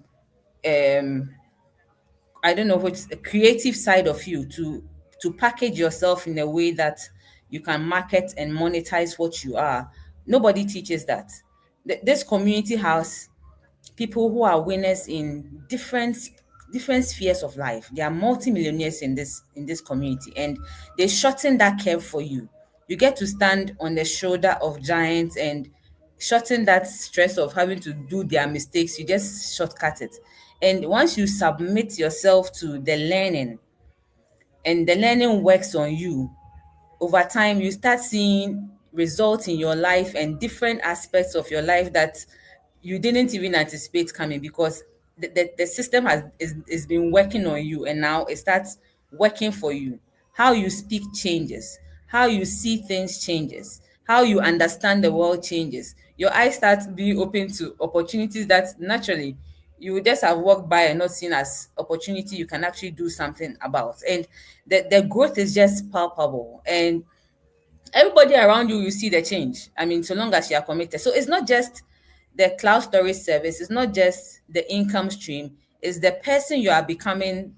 B: um I don't know which creative side of you to package yourself in a way that you can market and monetize what you are. Nobody teaches that. This community has people who are winners in different spheres of life. They are multimillionaires in this community, and they shorten that curve for you. You get to stand on the shoulder of giants and shorten that stress of having to do their mistakes. You just shortcut it. And once you submit yourself to the learning and the learning works on you, over time you start seeing results in your life and different aspects of your life that you didn't even anticipate coming, because the system is been working on you, and now it starts working for you. How you speak changes, how you see things changes, how you understand the world changes. Your eyes start being open to opportunities that naturally you would just have walked by and not seen as opportunity you can actually do something about. And the growth is just palpable, and everybody around you will see the change. I mean, so long as you are committed. So it's not just the cloud storage service, it's not just the income stream, it's the person you are becoming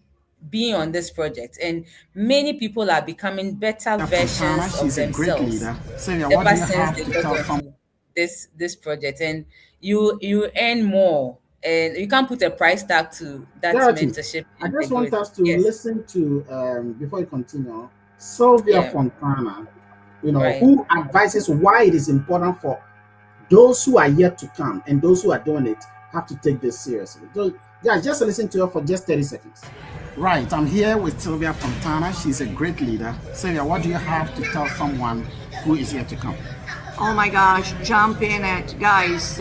B: being on this project. And many people are becoming better
C: Fontana,
B: versions of
C: she's a great
B: themselves
C: leader. Sylvia, what do
B: ever
C: you
B: since
C: have
B: they
C: to
B: got
C: tell someone?
B: onto this project. And you earn more, and you can't put a price tag to that
C: Dorothy,
B: mentorship
C: I
B: and the
C: just want
B: growth.
C: us to
B: Yes.
C: listen to, before you continue, Sylvia
B: Yeah.
C: Fontana,
B: Right.
C: who advises why it is important for those who are yet to come and those who are doing it have to take this seriously. So, guys, just listen to her for just 30 seconds. Right, I'm here with Sylvia Fontana. She's a great leader. Sylvia, what do you have to tell someone who is yet to come?
I: Oh my gosh, jump in it, guys.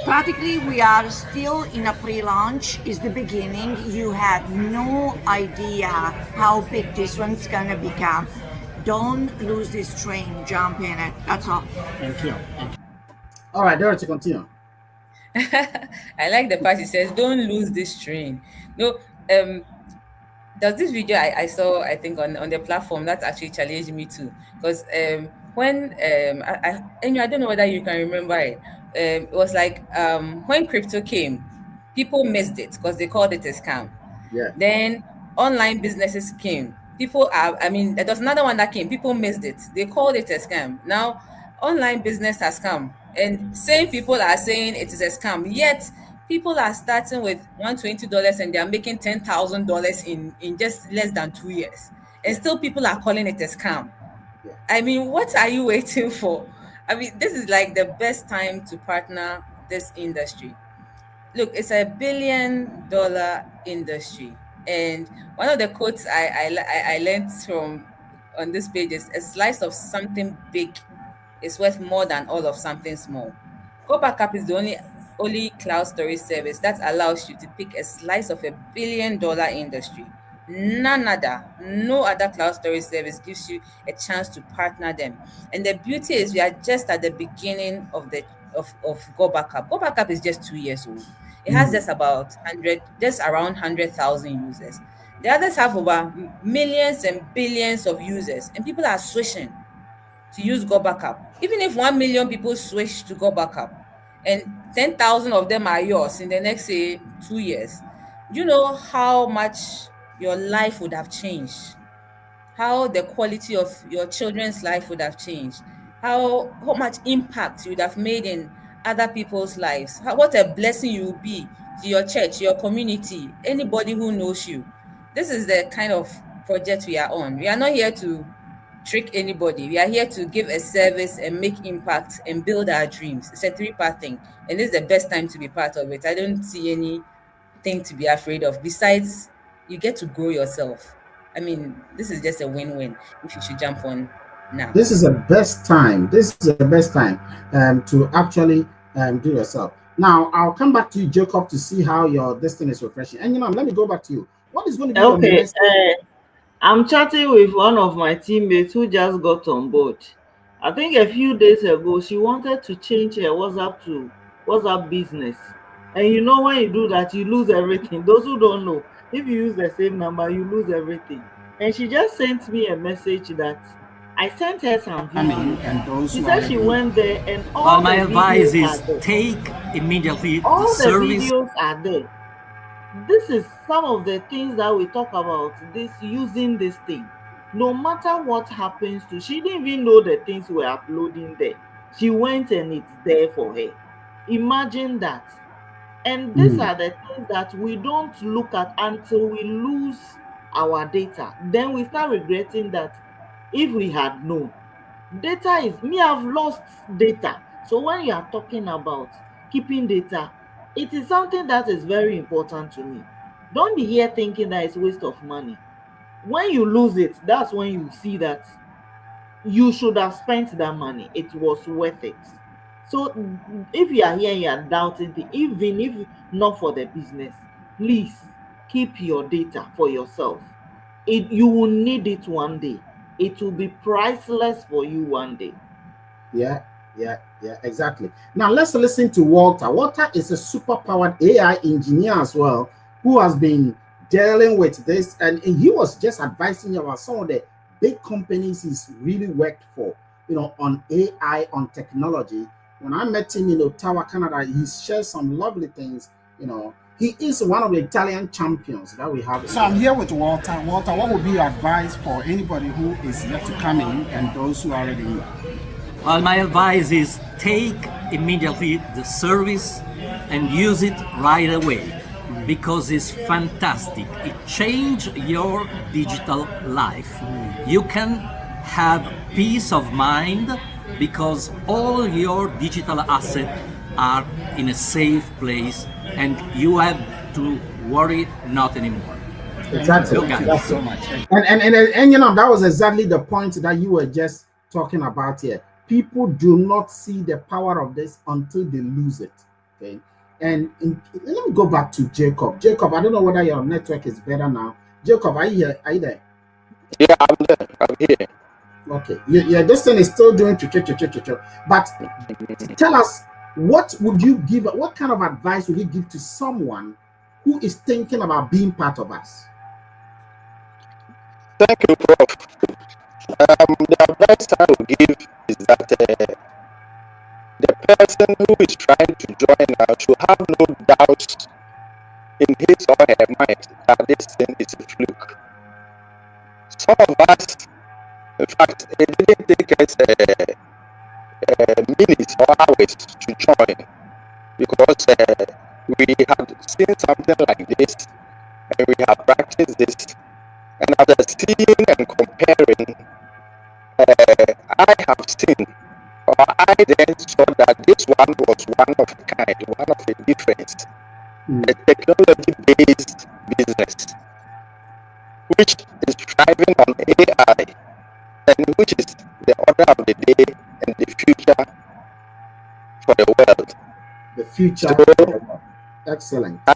I: Practically, we are still in a pre-launch. It's the beginning. You have no idea how big this one's gonna become. Don't lose this train. Jump in it. That's all.
C: Thank you. Thank you. All right, Dorothy, continue.
B: I like the part he says, "Don't lose this train." No, there's this video I saw, I think on the platform that actually challenged me too, because when I don't know whether you can remember it. It was like when crypto came, people missed it because they called it a scam.
C: Yeah.
B: Then online businesses came. There was another one that came. People missed it. They called it a scam. Now, online business has come, and same people are saying it is a scam. Yet, people are starting with $120 and they are making $10,000 in just less than 2 years, and still people are calling it a scam.
C: Yeah.
B: I mean, what are you waiting for? I mean, this is like the best time to partner this industry. Look, it's a $1 billion industry, and one of the quotes I learned from on this page is, "A slice of something big is worth more than all of something small." GoBackup is the only cloud storage service that allows you to pick a slice of $1 billion industry. No other cloud storage service gives you a chance to partner them. And the beauty is we are just at the beginning of GoBackup. GoBackup is just 2 years old. It has just around 100,000 users. The others have over millions and billions of users, and people are switching to use GoBackup. Even if 1 million people switch to GoBackup and 10,000 of them are yours in the next, say, 2 years, do you know how much your life would have changed? How the quality of your children's life would have changed? How much impact you would have made in other people's lives? What a blessing you will be to your church, your community, anybody who knows you. This is the kind of project we are on. We are not here to trick anybody. We are here to give a service and make impact and build our dreams. It's a 3-part thing, and this is the best time to be part of it. I don't see anything to be afraid of. Besides, you get to grow yourself. I mean, this is just a win-win if you should jump on now.
C: This is the best time. This is the best time to actually do yourself. Now, I'll come back to you, Jacob, to see how your destiny is refreshing. And let me go back to you. What is going to be your next?
D: I'm chatting with one of my teammates who just got on board. I think a few days ago, she wanted to change her WhatsApp to WhatsApp business. And you know, when you do that, you lose everything. Those who don't know, if you use the same number, you lose everything. And she just sent me a message that I sent her some videos. She said she went there and all
J: my
D: the
J: advice
D: videos
J: is
D: are there.
J: take immediately
D: All
J: the
D: the
J: service.
D: videos are there. This is some of the things that we talk about, this using this thing. No matter what happens to, she didn't even know the things we're uploading there. She went and it's there for her. Imagine that. And these are the things that we don't look at until we lose our data. Then we start regretting that if we had known. Data is, me, I've lost data. So when you are talking about keeping data, it is something that is very important to me. Don't be here thinking that it's waste of money. When you lose it, that's when you see that you should have spent that money. It was worth it. So if you are here, you are doubting it, even if not for the business, please keep your data for yourself. You will need it one day. It will be priceless for you one day.
C: Yeah, exactly. Now let's listen to Walter. Walter is a super-powered AI engineer as well, who has been dealing with this, and he was just advising about some of the big companies he's really worked for, on AI, on technology. When I met him in Ottawa, Canada, he shared some lovely things. He is one of the Italian champions that we have. So I'm here with Walter. Walter, what would be your advice for anybody who is yet to come in and those who are already in?
J: Well, my advice is take immediately the service and use it right away because it's fantastic. It changes your digital life. You can have peace of mind because all your digital assets are in a safe place and you have to worry not anymore.
C: Exactly.
J: So guys,
C: That's
B: so
C: it.
B: much.
C: And you know, that was exactly the point that you were just talking about here. People do not see the power of this until they lose it. Okay. Let me go back to Jacob. Jacob, I don't know whether your network is better now. Jacob, are you here? Are you there?
G: Yeah, I'm there. I'm here.
C: Okay. Yeah, this thing is still doing but tell us, what would you give? What kind of advice would you give to someone who is thinking about being part of us?
G: Thank you, Prof. The advice I will give is that the person who is trying to join us should have no doubts in his or her mind that this thing is a fluke. Some of us, in fact, it didn't take us minutes or hours to join because we had seen something like this and we have practiced this. And after seeing and comparing, I have seen, or I then saw that this one was one of a kind, one of a difference, a technology-based business, which is thriving on AI, and which is the order of the day and the future for the world.
C: The future.
G: So,
C: excellent.
G: I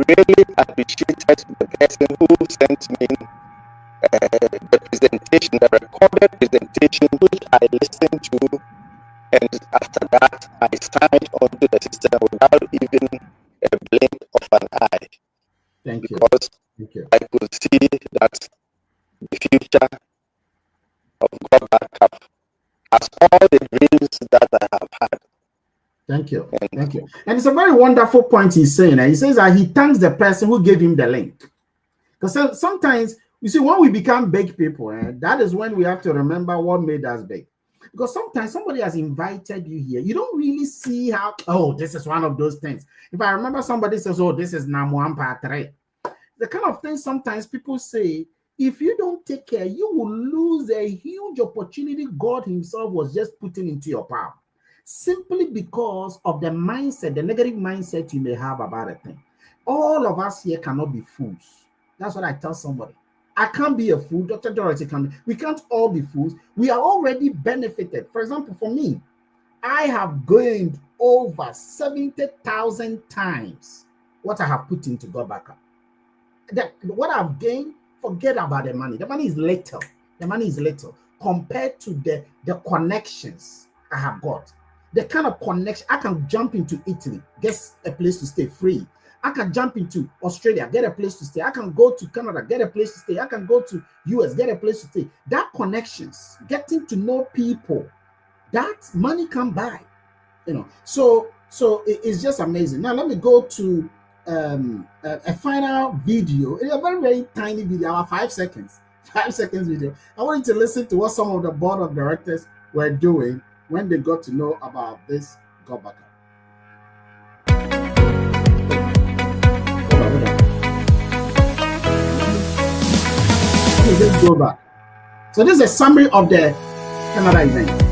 G: really appreciated the person who sent me the presentation, the recorded presentation, which I listened to, and after that, I signed onto the system without even a blink of an eye.
C: Thank you.
G: Because
C: Thank you.
G: I could see that the future of GotBackUp has all the dreams that I have had.
C: Thank you. Thank you. And it's a very wonderful point he's saying. He says that he thanks the person who gave him the link. Because sometimes, you see, when we become big people, that is when we have to remember what made us big. Because sometimes somebody has invited you here. You don't really see how, oh, this is one of those things. If I remember somebody says, oh, this is Namuampa 3. The kind of thing sometimes people say, if you don't take care, you will lose a huge opportunity God himself was just putting into your palm. Simply because of the mindset, the negative mindset you may have about a thing. All of us here cannot be fools. That's what I tell somebody. I can't be a fool. Dr. Dorothy can be. We can't all be fools. We are already benefited. For example, for me, I have gained over 70,000 times what I have put into GoBackup. What I've gained, forget about the money. The money is little. The money is little compared to the connections I have got. The kind of connection, I can jump into Italy, get a place to stay free. I can jump into Australia, get a place to stay. I can go to Canada, get a place to stay. I can go to US, get a place to stay. That connections, getting to know people, that money can buy. So it's just amazing. Now let me go to a final video. It's a very, very tiny video, about 5 seconds. 5 seconds video. I want you to listen to what some of the board of directors were doing when they got to know about this GoBackup. Let me just go back. So this is a summary of the Canada event.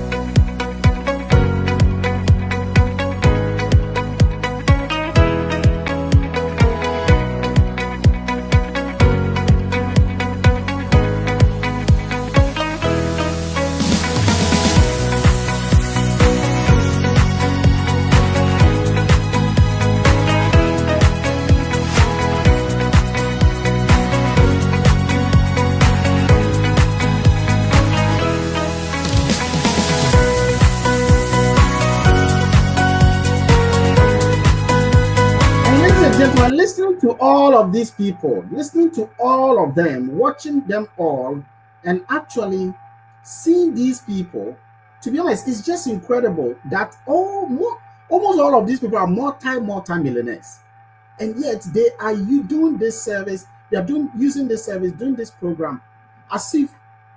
C: Listening to all of these people, listening to all of them, watching them all, and actually seeing these people, to be honest, it's just incredible that almost all of these people are multi-millionaires, and yet they are doing this service, they are using this service, doing this program, as if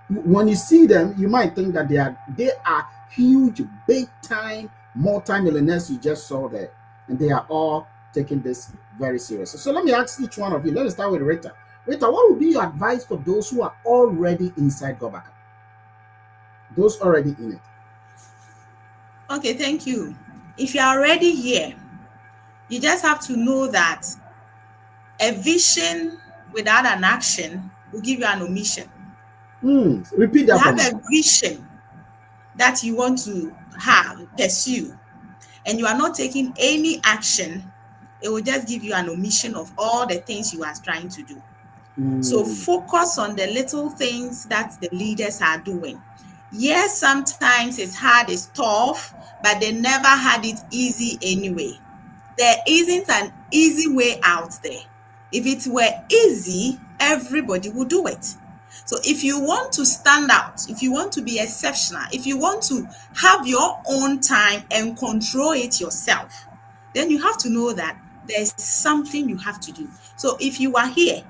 C: when you see them, you might think that they are huge, big-time multi-millionaires you just saw there, and they are all taking this very seriously. So let me ask each one of you. Let me start with Rita. Rita, what would be your advice for those who are already inside GoBackup? those already in it?
A: Okay, thank you. If you're already here, you just have to know that a vision without an action will give you an omission.
C: Repeat
A: You
C: that for
A: have
C: me.
A: a vision that you want to pursue, and you are not taking any action, it will just give you an omission of all the things you are trying to do. So focus on the little things that the leaders are doing. Yes, sometimes it's hard, it's tough, but they never had it easy anyway. There isn't an easy way out there. If it were easy, everybody would do it. So if you want to stand out, if you want to be exceptional, if you want to have your own time and control it yourself, then you have to know that there's something you have to do. So if you are here,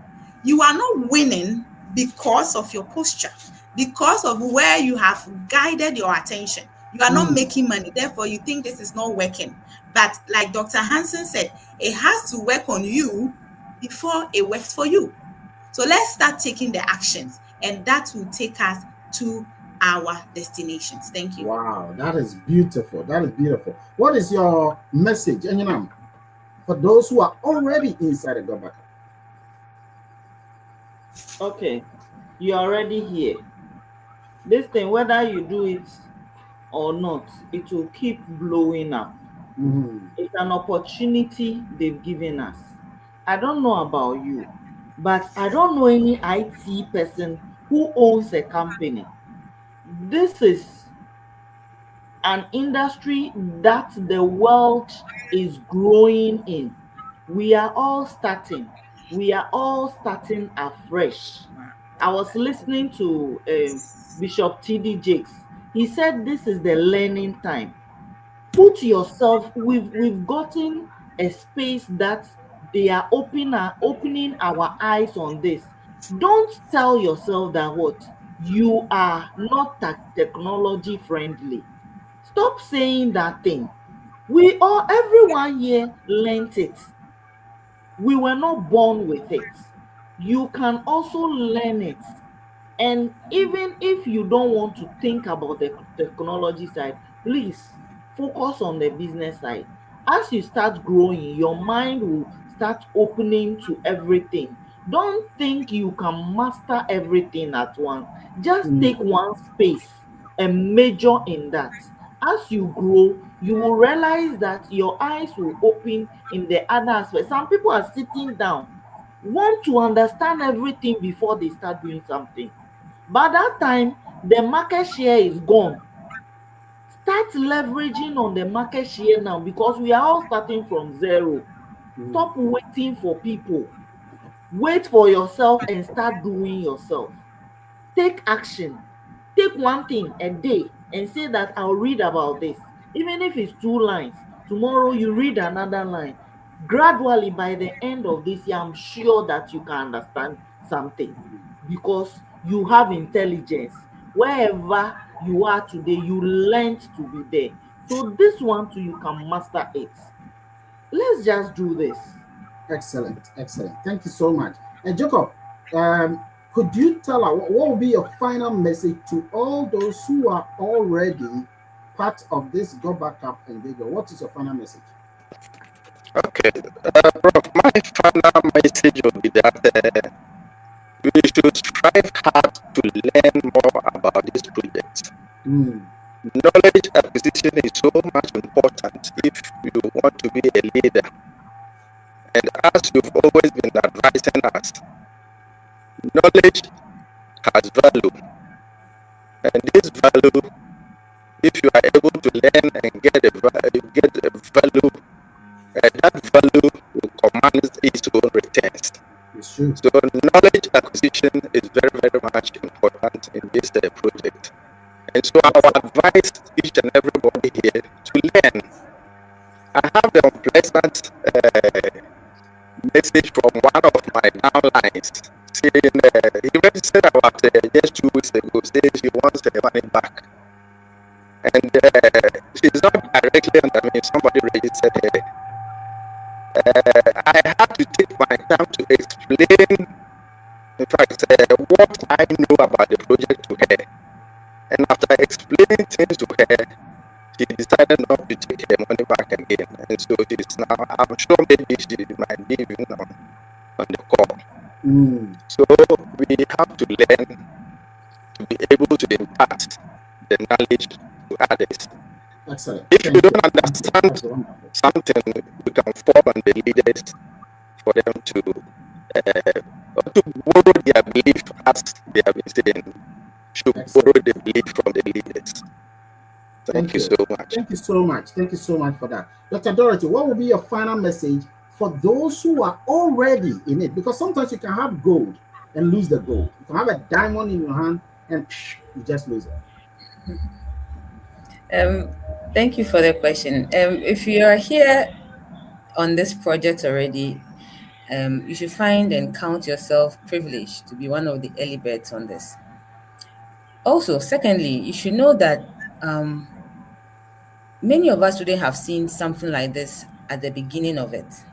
A: you are not winning because of your posture, because of where you have guided your attention. You are not making money, therefore you think this is not working. But like Dr. Hansen said, it has to work on you before it works for you. So let's start taking the actions, and that will take us to our destinations. Thank you.
C: Wow, that is beautiful. That is beautiful. What is your message, Enyenam, for those who are already inside the GoBackup?
D: Okay, you're already here. This thing, whether you do it or not, it will keep blowing up. It's an opportunity they've given us. I don't know about you, but I don't know any IT person who owns a company. This is an industry that the world is growing in. We are all starting. We are all starting afresh. I was listening to Bishop T.D. Jakes. He said this is the learning time. Put yourself, we've gotten a space that they are opening our eyes on this. Don't tell yourself that what you are not technology friendly. Stop saying that thing. Everyone here learnt it. We were not born with it. You can also learn it. And even if you don't want to think about the technology side, please focus on the business side. As you start growing, your mind will start opening to everything. Don't think you can master everything at once. Just take one space and major in that. As you grow, you will realize that your eyes will open in the other aspect. Some people are sitting down, want to understand everything before they start doing something. By that time, the market share is gone. Start leveraging on the market share now, because we are all starting from zero. Stop waiting for people. Wait for yourself and start doing yourself. Take action. Take one thing a day and say that I'll read about this. Even if it's 2 lines, tomorrow you read another line. Gradually, by the end of this year, I'm sure that you can understand something, because you have intelligence. Wherever you are today, you learned to be there. So this one too, you can master it. Let's just do this.
C: Excellent, excellent. Thank you so much. And Jacob, could you tell us what will be your final message to all those who are already part of this GoBackup engagement? What is your final message?
G: Okay, Prof, my final message would be that we should strive hard to learn more about this project. Knowledge acquisition is so much important if you want to be a leader. And as you've always been advising us, knowledge has value. And this value, if you are able to learn and get a value, that value will command its own returns. So knowledge acquisition is very, very much important in this project. And so I would advise each and everybody here to learn. I have the unpleasant message from one of my downlines saying, he already said about just 2 weeks ago, saying she wants her money back. And she's not directly under me, somebody registered her. I had to take my time to explain, in fact, what I know about the project to her. And after explaining things to her, she decided not to take her money back again. And so she's now, I'm sure maybe she might be even on the call. So we have to learn to be able to impart the knowledge to others.
C: Excellent.
G: If you
C: Thank you.
G: don't understand something, you can fall on the leaders for them to borrow their belief, as they have been saying, should borrow the belief from the leaders. Thank you so much.
C: Thank you so much. Thank you so much for that. Dr. Dorothy, what will be your final message for those who are already in it? Because sometimes you can have gold and lose the gold. You can have a diamond in your hand and you just lose it.
B: Thank you for the question. If you are here on this project already, you should find and count yourself privileged to be one of the early birds on this. Also, secondly, you should know that many of us today have seen something like this at the beginning of it.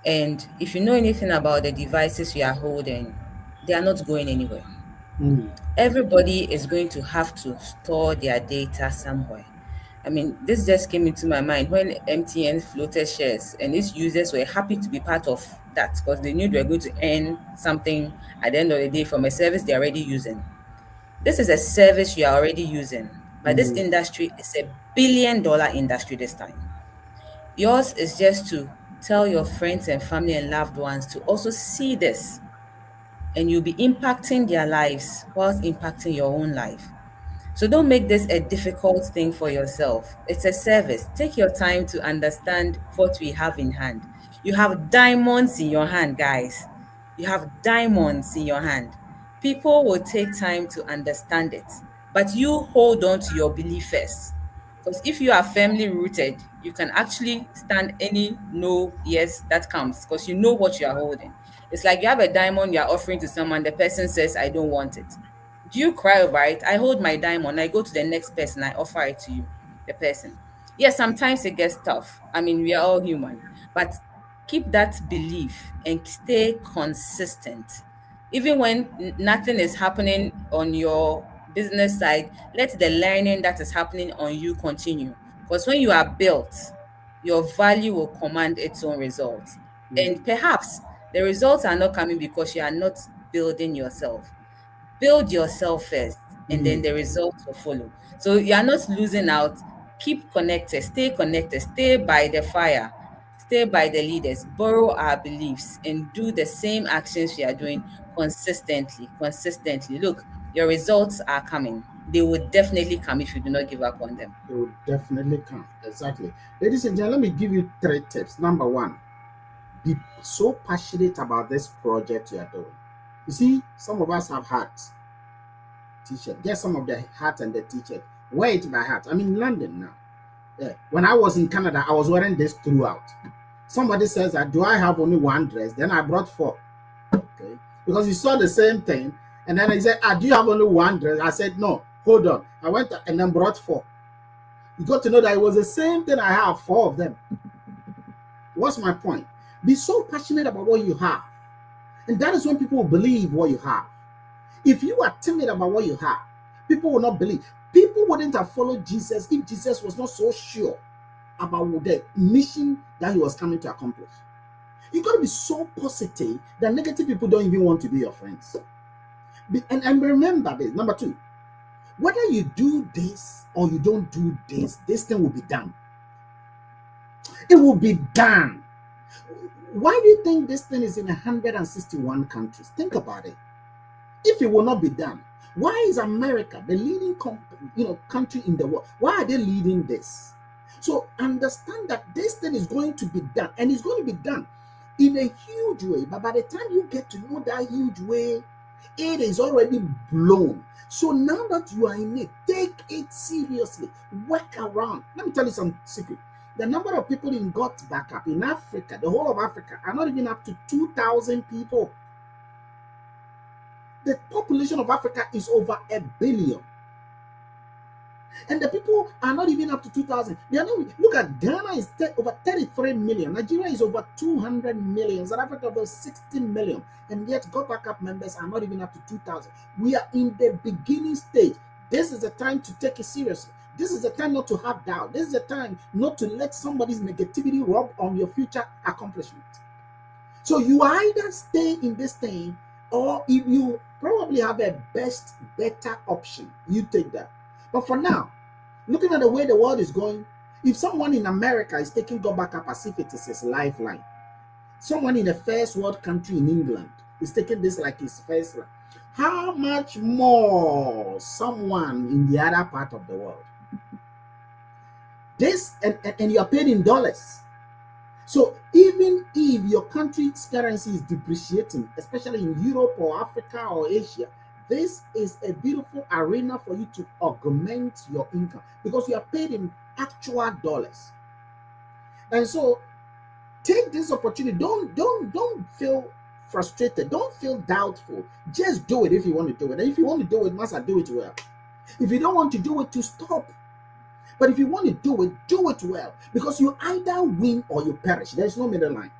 B: And if you know anything about the devices we are holding, they are not going anywhere. Everybody is going to have to store their data somewhere. I mean, this just came into my mind when MTN floated shares and its users were happy to be part of that because they knew they were going to earn something at the end of the day from a service they're already using. This is a service you are already using, but this industry is $1 billion industry this time. Yours is just to tell your friends and family and loved ones to also see this, and you'll be impacting their lives whilst impacting your own life. So don't make this a difficult thing for yourself. It's a service. Take your time to understand what we have in hand. You have diamonds in your hand, guys. You have diamonds in your hand. People will take time to understand it, but you hold on to your belief first. Because if you are firmly rooted, you can actually stand any no, yes that comes because you know what you are holding. It's like you have a diamond you are offering to someone, the person says, I don't want it. Do you cry over it? I hold my diamond, I go to the next person, I offer it to you, the person. Yes, sometimes it gets tough. I mean, we are all human, but keep that belief and stay consistent. Even when nothing is happening on your business side, let the learning that is happening on you continue. Because when you are built, your value will command its own results. And perhaps the results are not coming because you are not building yourself. Build yourself first, and then the results will follow. So you are not losing out. Keep connected, stay by the fire, stay by the leaders, borrow our beliefs, and do the same actions we are doing consistently. Consistently. Look, your results are coming. They will definitely come if you do not give up on them.
C: They will definitely come. Exactly. Ladies and gentlemen, let me give you 3 tips. Number 1, be so passionate about this project you are doing. You see, some of us have hats, t-shirt. Get some of the hat and the t-shirt. Wear it by heart. I'm in London now. Yeah. When I was in Canada, I was wearing this throughout. Somebody says that, do I have only 1 dress? Then I brought 4. Okay. Because you saw the same thing. And then I said, do you have only 1 dress? I said, no, hold on. I went and then brought 4. You got to know that it was the same thing. I have 4 of them. What's my point? Be so passionate about what you have. And that is when people will believe what you have. If you are timid about what you have, people will not believe. People wouldn't have followed Jesus if Jesus was not so sure about the mission that he was coming to accomplish. You got to be so positive that negative people don't even want to be your friends. And remember this, number 2, whether you do this or you don't do this, this thing will be done. It will be done. Why do you think this thing is in 161 countries? Think about it. If it will not be done, why is America the leading country in the world? Why are they leading this? So understand that this thing is going to be done, and it's going to be done in a huge way. But by the time you get to know that huge way, it is already blown. So now that you are in it, take it seriously. Work around. Let me tell you some secret. The number of people in GotBackUp in Africa, the whole of Africa, are not even up to 2,000 people. The population of Africa is over 1 billion. And the people are not even up to 2,000. They are not. Look at Ghana is over 33 million. Nigeria is over 200 million. South Africa over 60 million. And yet GotBackUp members are not even up to 2,000. We are in the beginning stage. This is the time to take it seriously. This is the time not to have doubt. This is the time not to let somebody's negativity rub on your future accomplishment. So you either stay in this thing, or if you probably have a better option, you take that. But for now, looking at the way the world is going, if someone in America is taking GoBackup as if it is his lifeline, someone in a first world country in England is taking this like his first life, how much more someone in the other part of the world? This, and you are paid in dollars. So even if your country's currency is depreciating, especially in Europe or Africa or Asia, this is a beautiful arena for you to augment your income because you are paid in actual dollars. And so take this opportunity. Don't feel frustrated. Don't feel doubtful. Just do it if you want to do it. And if you want to do it, must do it well. If you don't want to do it, to stop. But if you want to do it well, because you either win or you perish. There's no middle line.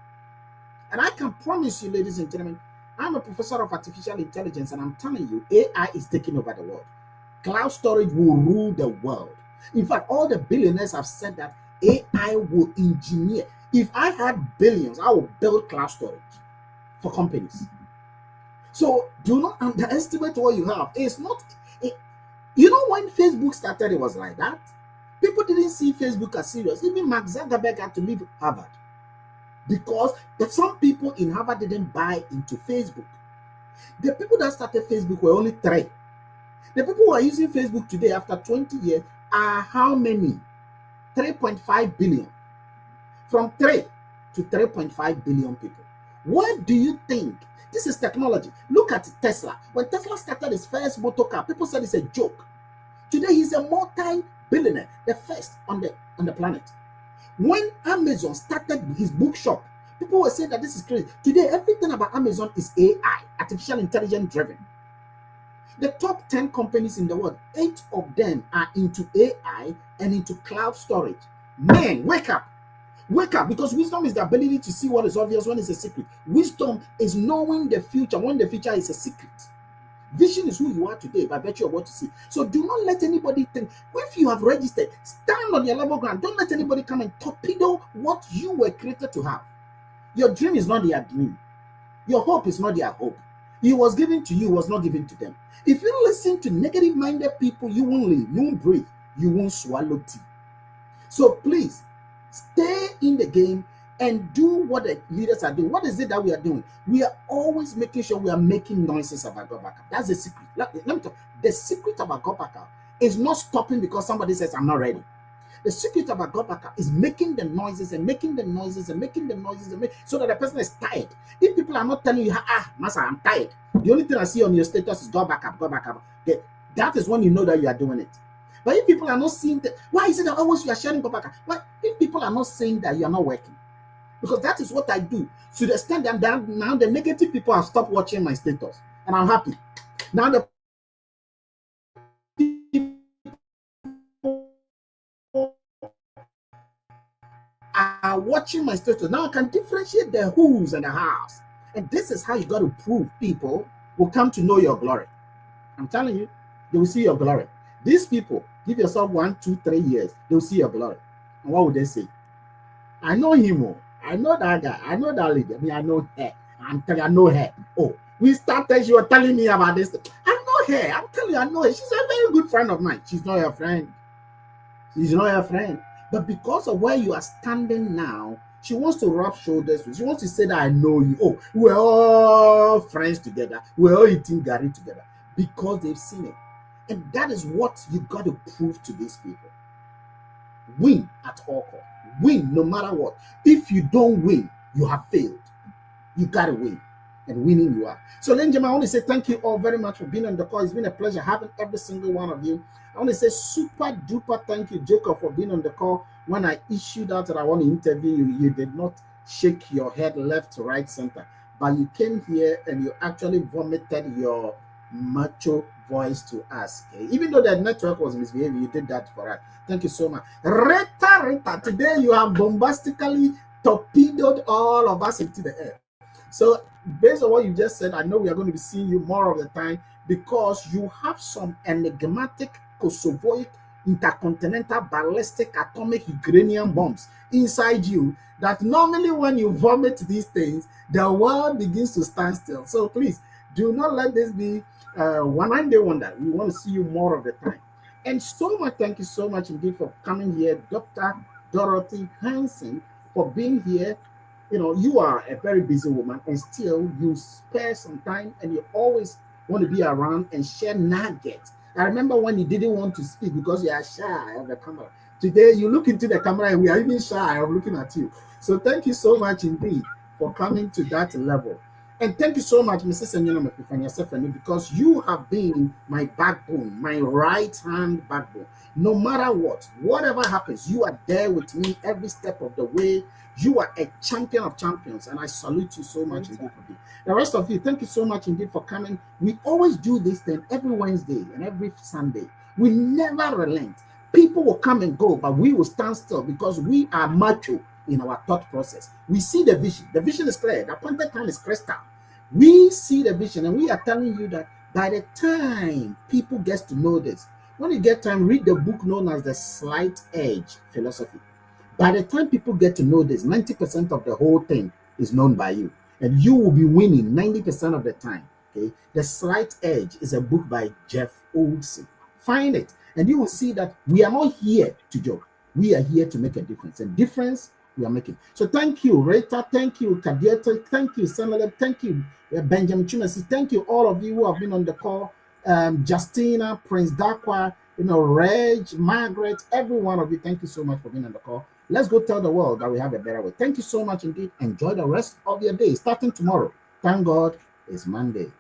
C: And I can promise you, ladies and gentlemen, I'm a professor of artificial intelligence, and I'm telling you, AI is taking over the world. Cloud storage will rule the world. In fact, all the billionaires have said that AI will engineer. If I had billions, I would build cloud storage for companies. So do not underestimate what you have. It's not, you know, when Facebook started, it was like that. People didn't see Facebook as serious. Even Mark Zuckerberg had to leave Harvard because some people in Harvard didn't buy into Facebook. The people that started Facebook were only 3. The people who are using Facebook today after 20 years are how many? 3.5 billion. From 3 to 3.5 billion people. What do you think? This is technology. Look at Tesla. When Tesla started his first motor car, people said it's a joke. Today he's a multi-billionaire, the first on the planet. When Amazon started his bookshop, people were saying that this is crazy. Today, everything about Amazon is AI, artificial intelligence driven. The top 10 companies in the world, 8 of them are into AI and into cloud storage. Man, wake up. Wake up, because wisdom is the ability to see what is obvious when it's a secret. Wisdom is knowing the future when the future is a secret. Vision is who you are today by virtue of what you see. So do not let anybody think. If you have registered, stand on your level ground. Don't let anybody come and torpedo what you were created to have. Your dream is not their dream. Your hope is not their hope. It was given to you, was not given to them. If you listen to negative-minded people, you won't live, you won't breathe, you won't swallow tea. So please, stay in the game and do what the leaders are doing. What is it that we are doing? We are always making sure we are making noises about GotBackUp. That's the secret. Let me talk. The secret about GotBackUp is not stopping because somebody says, I'm not ready. The secret about GotBackUp is making the noises and making the noises and making the noises so that the person is tired. If people are not telling you, Master, I'm tired. The only thing I see on your status is GotBackUp, GotBackUp. That is when you know that you are doing it. But if people are not seeing that, why is it that always you are sharing GotBackUp? Why? If people are not saying that, you are not working. Because that is what I do. To the extent that now the negative people have stopped watching my status. And I'm happy. Now the people are watching my status. Now I can differentiate the who's and the hows. And this is how you got to prove people will come to know your glory. I'm telling you, they will see your glory. These people, give yourself 1, 2, 3 years, they will see your glory. And what would they say? I know him. I know that guy. I know that lady. I mean, I know her. I'm telling you, I know her. Oh, we started, you were telling me about this. I know her. I'm telling you, I know her. She's a very good friend of mine. She's not your friend. She's not your friend. But because of where you are standing now, she wants to rub shoulders with you. She wants to say that I know you. Oh, we're all friends together. We're all eating Gary together. Because they've seen it. And that is what you got to prove to these people. Win at all costs. Win no matter what. If you don't win, you have failed. You got to win. And winning you are. So, ladies and gentlemen, I want to say thank you all very much for being on the call. It's been a pleasure having every single one of you. I want to say super duper thank you, Jacob, for being on the call. When I issued out that I want to interview you, you did not shake your head left to right center. But you came here and you actually vomited your macho voice to us. Okay? Even though the network was misbehaving, you did that for us. Thank you so much. Rita, today you have bombastically torpedoed all of us into the air. So based on what you just said, I know we are going to be seeing you more of the time because you have some enigmatic Czechoslovak intercontinental ballistic atomic uranium bombs inside you that normally when you vomit these things, the world begins to stand still. So please do not let this be one day wonder. We want to see you more of the time. And so much, thank you so much indeed for coming here, Dr. Dorothy Hansen, for being here. You know, you are a very busy woman, and still you spare some time and you always want to be around and share nuggets. I remember when you didn't want to speak because you are shy of the camera. Today you look into the camera and we are even shy of looking at you. So thank you so much indeed for coming to that level. And thank you so much, Mrs. Enyino Mepifania Stephanie, because you have been my backbone, my right hand backbone. No matter what, whatever happens, you are there with me every step of the way. You are a champion of champions, and I salute you so much indeed for it. The rest of you, thank you so much indeed for coming. We always do this thing every Wednesday and every Sunday. We never relent. People will come and go, but we will stand still because we are macho in our thought process. We see the vision. The vision is clear. The appointed time is crystal. We see the vision, and we are telling you that by the time people get to know this, when you get time, read the book known as the Slight Edge Philosophy. By the time people get to know this, 90% of the whole thing is known by you, and you will be winning 90% of the time. Okay, The Slight Edge is a book by Jeff Olson. Find it, and you will see that we are not here to joke. We are here to make a difference. And difference we are making. So thank you, Rita. Thank you, Kadieta. Thank you, Samuel. Thank you, Benjamin Chumasi. Thank you, all of you who have been on the call. Justina, Prince Dakwa, Reg, Margaret, every one of you. Thank you so much for being on the call. Let's go tell the world that we have a better way. Thank you so much indeed. Enjoy the rest of your day, starting tomorrow. Thank God it's Monday.